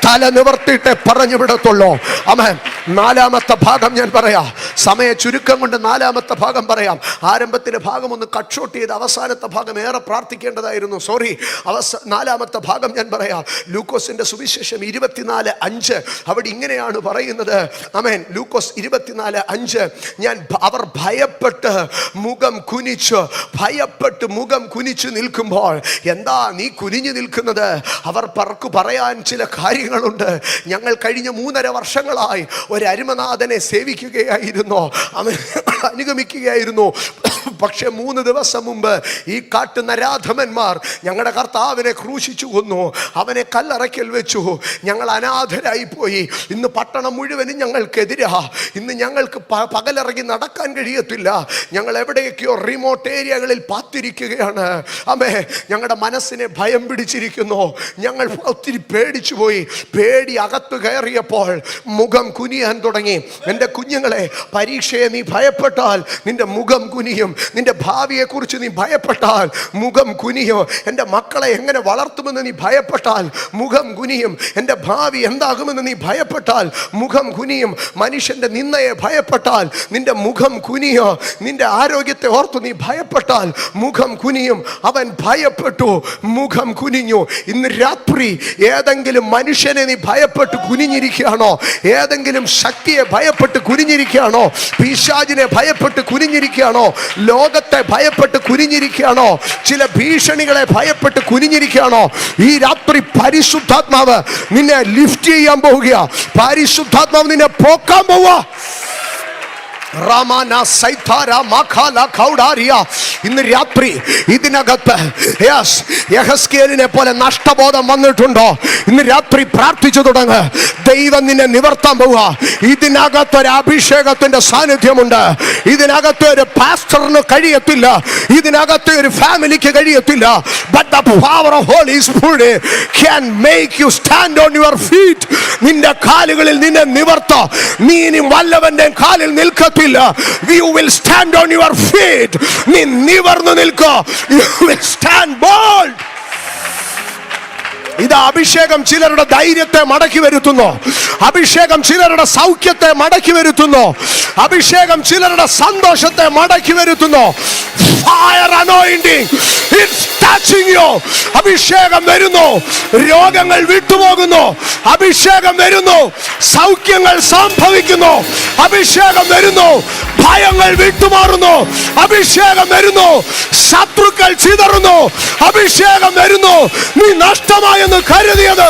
തല നിവർത്തിയിട്ടേ പറഞ്ഞു വിടത്തുള്ളൂ. ആമേൻ. നാലാമത്തെ ഭാഗം ഞാൻ പറയാം. സമയ ചുരുക്കം കൊണ്ട് നാലാമത്തെ ഭാഗം പറയാം. ആരംഭത്തിലെ ഭാഗം ഒന്ന് കട്ട് ഷോട്ട് ചെയ്ത് അവസാനത്തെ ഭാഗം ഏറെ പ്രാർത്ഥിക്കേണ്ടതായിരുന്നു. സോറി. നാലാമത്തെ ഭാഗം ഞാൻ പറയാം. ലൂക്കോസിന്റെ സുവിശേഷം 24:5 അവിടെ ഇങ്ങനെയാണ് പറയുന്നത്. ആമേൻ. ലൂക്കോസ് 24:5 അവർ ഭയപ്പെട്ട് മുഖം കുനിച്ചു, ഭയപ്പെട്ട് മുഖം കുനിച്ചു നിൽക്കുമ്പോൾ, എന്താ നീ കുനിഞ്ഞു നിൽക്കുന്നത്? അവർ പറയാൻ ചില കാര്യങ്ങളുണ്ട്. ഞങ്ങൾ കഴിഞ്ഞ 3.5 വർഷങ്ങളായി ഒരു അരുമനാഥനെ സേവിക്കുകയായിരുന്നു, അനുഗമിക്കുകയായിരുന്നു. പക്ഷെ 3 ദിവസം മുമ്പ് ഈ കാട്ടുനരാധമന്മാർ ഞങ്ങളുടെ കർത്താവിനെ ക്രൂശിച്ചു കൊന്നു, അവനെ കല്ലറയ്ക്കൽ വെച്ചു. ഞങ്ങൾ അനാഥരായി പോയി. ഇന്ന് പട്ടണം മുഴുവനും ഞങ്ങൾക്കെതിരാ. ഇന്ന് ഞങ്ങൾക്ക് പകലിറങ്ങി നടക്കാൻ കഴിയത്തില്ല. ഞങ്ങൾ എവിടെയൊക്കെയോ റിമോട്ട് ഏരിയകളിൽ പാത്തിരിക്കുകയാണ്. അമ്മേ, ഞങ്ങളുടെ മനസ്സിനെ ഭയം പിടിച്ചിരിക്കുന്നു. ഞങ്ങൾ ഒത്തിരി പേടിച്ചു പോയി. പേടി അകത്ത് കയറിയപ്പോൾ മുഖം കുനിയാൻ തുടങ്ങി. എൻ്റെ കുഞ്ഞുങ്ങളെ, പരീക്ഷയെ നീ ഭയപ്പെട്ടാൽ നിന്റെ മുഖം കുനിയും. നിന്റെ ഭാവിയെക്കുറിച്ച് നീ ഭയപ്പെട്ടാൽ മുഖം കുനിയും. എൻ്റെ മക്കളെ എങ്ങനെ വളർത്തുമെന്ന് നീ ഭയപ്പെട്ടാൽ മുഖം കുനിയും. എൻ്റെ ഭാവി എന്താകുമെന്ന് നീ ഭയപ്പെട്ടാൽ മുഖം കുനിയും. മനുഷ്യൻ്റെ നിന്ദയെ ഭയപ്പെട്ടാൽ നിന്റെ മുഖം കുനിയോ. നിന്റെ ആരോഗ്യത്തെ ഓർത്ത് നീ ഭയപ്പെട്ടാൽ മുഖം കുനിയും. അവൻ ഭയപ്പെട്ടു, മുഖം കുനിഞ്ഞു. ഇന്ന് രാത്രി ഏതെങ്കിലും മനുഷ്യനെ നീ ഭയപ്പെട്ട് കുനിഞ്ഞിരിക്കുകയാണോ? ഏതെങ്കിലും ശക്തിയെ ഭയപ്പെട്ട് കുനിഞ്ഞിരിക്കുകയാണോ? പിശാചിനെ ഭയപ്പെട്ട് കുനിഞ്ഞിരിക്കുകയാണോ? ലോകത്തെ ഭയപ്പെട്ട് കുനിഞ്ഞിരിക്കുകയാണോ? ചില ഭീഷണികളെ ഭയപ്പെട്ട് കുനിഞ്ഞിരിക്കുകയാണോ? ഈ രാത്രി പരിശുദ്ധാത്മാവ് നിന്നെ ലിഫ്റ്റ് ചെയ്യാൻ പോവുക. പരിശുദ്ധാത്മാവ് നിന്നെ പോക്കാൻ പോവുക. ഇന്ന് രാത്രി ഇതിനകത്ത് യഹസ്കേലിനെ പോലെ നഷ്ടബോധം വന്നിട്ടുണ്ടോ? ഇന്ന് രാത്രി പ്രാർത്ഥിച്ചു തുടങ്ങ്. ദൈവം നിന്നെ നിവർത്താൻ പോവുക. ഇതിനകത്തൊരു അഭിഷേകത്തിന്റെ സാന്നിധ്യമുണ്ട്. ഇതിനകത്ത് ഒരു പാസ്റ്ററിന് കഴിയത്തില്ല, ഇതിനകത്ത് ഒരു ഫാമിലിക്ക് കഴിയത്തില്ല. But the power of Holy Spirit can make you stand on your feet. നിന്റെ കാലുകളിൽ നിന്നെ നിവർത്താം. നീ ഇനി വല്ലവന്റെ കാലിൽ നിൽക്കത്തില്ല. You will stand on your feet. നീ നിവർന്നു നിൽക്കുക. You will stand bold. ഇത് അഭിഷേകം ചിലരുടെ ധൈര്യത്തെ മടക്കി വരുത്തുന്നു. അഭിഷേകം ചിലരുടെ സൗഖ്യത്തെ മടക്കി വരുത്തുന്നു. അഭിഷേകം ചിലരുടെ സന്തോഷത്തെ മടക്കി വരുത്തുന്നു. Fire anointing, it's touching you. അഭിഷേകം വരുന്നു, രോഗങ്ങൾ വിട്ടുപോകുന്നു. അഭിഷേകം വരുന്നു, സൗഖ്യങ്ങൾ സംഭവിക്കുന്നു. അഭിഷേകം വരുന്നു, ഭയങ്ങൾ വിട്ടുമാറുന്നു. അഭിഷേകം വരുന്നു, ശത്രുക്കൾ ചിതറുന്നു. അഭിഷേകം വരുന്നു, നീ നഷ്ടമായെന്ന് കരുതിയത്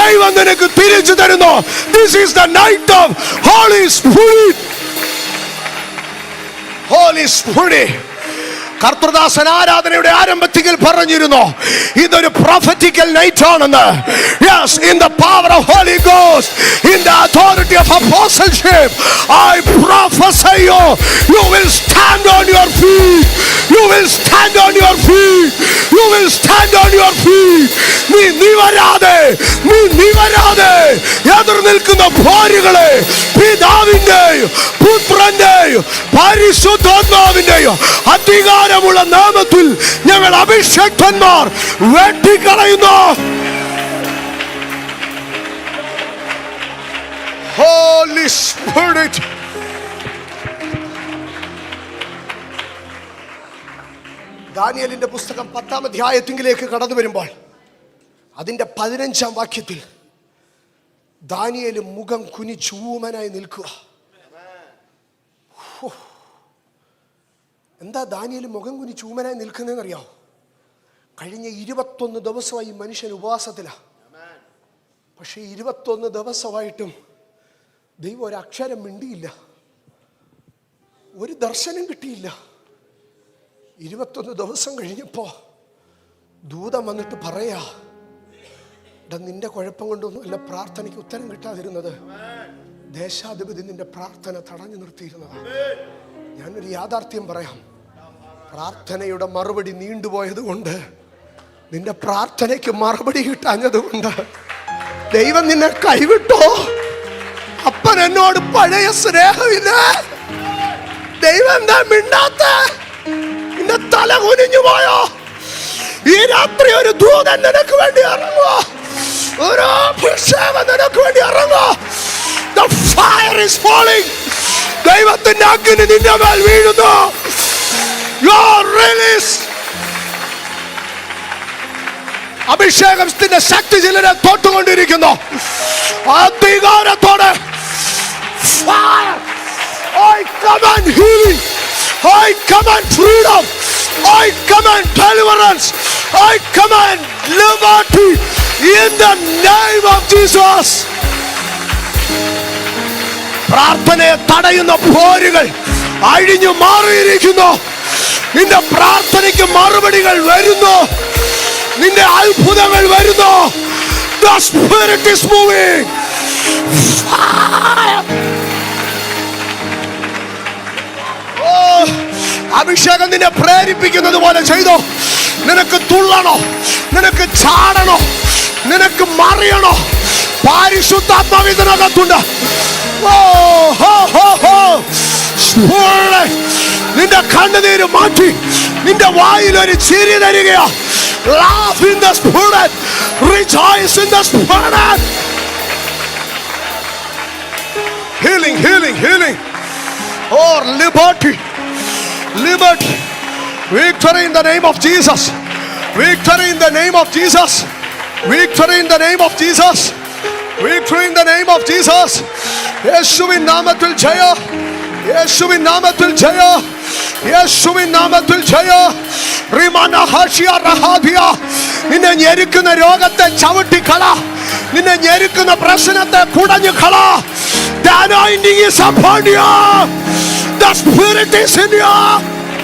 ദൈവം നിനക്ക് തിരിച്ചു തരുന്നു. This is the night of Holy Spirit. Holy Spirit. കർത്തൃദാസൻ ആരാധനയുടെ ആരംഭത്തിൽ പറഞ്ഞിരുന്നു, ഇതൊരു പ്രൊഫറ്റിക്കൽ നൈറ്റ് ആണെന്ന്. Yes, in the power of Holy Ghost, in the authority of apostleship, I prophesy you, you will stand on your feet. You will stand on your feet. You will stand on your feet. നീ നിവരാതെ എതിർ നിൽക്കുന്ന ഭാര്യകളെ പിതാവിന്റെയും പുത്രന്റെയും പരിശുദ്ധാത്മാവിന്റെയും അധികാരമുള്ള നാമത്തിൽ ഞങ്ങൾ അഭിഷേക്തന്മാർ വെട്ടിക്കളയുന്നു. Holy Spirit. ദാനിയേലിന്റെ പുസ്തകം 10-ാം അധ്യായത്തിലേക്ക് കടന്നു വരുമ്പോൾ അതിന്റെ 15-ാം വാക്യത്തിൽ ദാനിയേൽ മുഖം കുനിച്ചൂമനായി നിൽക്കുക. എന്താ ദാനിയേൽ മുഖം കുനിച്ചൂമനായി നിൽക്കുന്നതെന്നറിയോ? കഴിഞ്ഞ 21 ദിവസമായി മനുഷ്യൻ ഉപവാസത്തിലാണ്. പക്ഷേ 21 ദിവസമായിട്ടും ദൈവം ഒരക്ഷരം മിണ്ടിയില്ല, ഒരു ദർശനം കിട്ടിയില്ല. 21 ദിവസം കഴിഞ്ഞപ്പോൾ ദൂതൻ വന്നിട്ട് പറയാ, നിന്റെ കുഴപ്പം കൊണ്ടൊന്നും അല്ല പ്രാർത്ഥനയ്ക്ക് ഉത്തരം കിട്ടാതിരുന്നത്, ദേശാധിപതി നിന്റെ പ്രാർത്ഥന തടഞ്ഞു നിർത്തിയിരുന്നതാ. ഞാനൊരു യാഥാർത്ഥ്യം പറയാം. പ്രാർത്ഥനയുടെ മറുപടി നീണ്ടുപോയത് കൊണ്ട്, നിന്റെ പ്രാർത്ഥനയ്ക്ക് മറുപടി കിട്ടാഞ്ഞത് കൊണ്ട് ദൈവം നിന്നെ കൈവിട്ടോ? അപ്പൻ എന്നോട് പഴയ സ്നേഹമില്ല. ദൈവം എന്താ മിണ്ടാത്ത? നിന്റെ തല കുനിഞ്ഞു പോയോ? ഈ രാത്രി ഒരു ദൂതൻ നിനക്ക് വേണ്ടി ഇറങ്ങുക, ഒരു അഭിഷേകം നിനക്ക് വേണ്ടി ഇറങ്ങുക. The fire is falling. ദൈവത്തിന്റെ അഗ്നി നിന്റെ മേൽ വീഴുന്നു. You are released. അഭിഷേകത്തിന്റെ ശക്തി ചിലരെ തൊട്ടുകൊണ്ടിരിക്കുന്നു. അധികാരത്തോടെ fire. I command healing. I command freedom. I command deliverance. I command liberty in the name of Jesus. പ്രാർത്ഥനയെ തടയുന്ന പോരുകൾ അഴിഞ്ഞു മാറിയിരിക്കുന്നു. നിന്റെ പ്രാർത്ഥനയ്ക്ക് മറുപടികൾ വരുന്നു. നിന്റെ അത്ഭുതങ്ങൾ വരുന്നു. The Spirit is moving. Fire. അഭിഷേകം നിന്നെ പ്രേരിപ്പിക്കുന്നത് പോലെ ചെയ്തോ. നിനക്ക് തുള്ളണോ? നിനക്ക് ചാടണോ? നിനക്ക് മറിയണോ? പരിശുദ്ധാത്മാവിനകത്തുണ്ട്. നിന്റെ കണ്ണുനീര് മാറ്റി നിന്റെ വായിൽ ഒരു ചിരി തരികയോ. Laugh in the Spirit. Rejoice in the Spirit. Healing, healing, healing. Oh, liberty. Liberty. Victory in the name of Jesus. Victory in the name of Jesus. Victory in the name of Jesus. Victory in the name of Jesus. യേശുവിൻ നാമത്തിൽ ജയ. യേശുവിൻ നാമത്തിൽ ജയ. യേശുവിൻ നാമത്തിൽ ജയ. റിമാന ഹാഷിയ റഹാദിയ. നിന്നെ ഞെരുക്കുന്ന രോഗത്തെ ചവിട്ടിക്കള. നിന്നെ ഞെരുക്കുന്ന പ്രശ്നത്തെ കുടഞ്ഞു കള. The anointing is upon you. The Spirit is in you.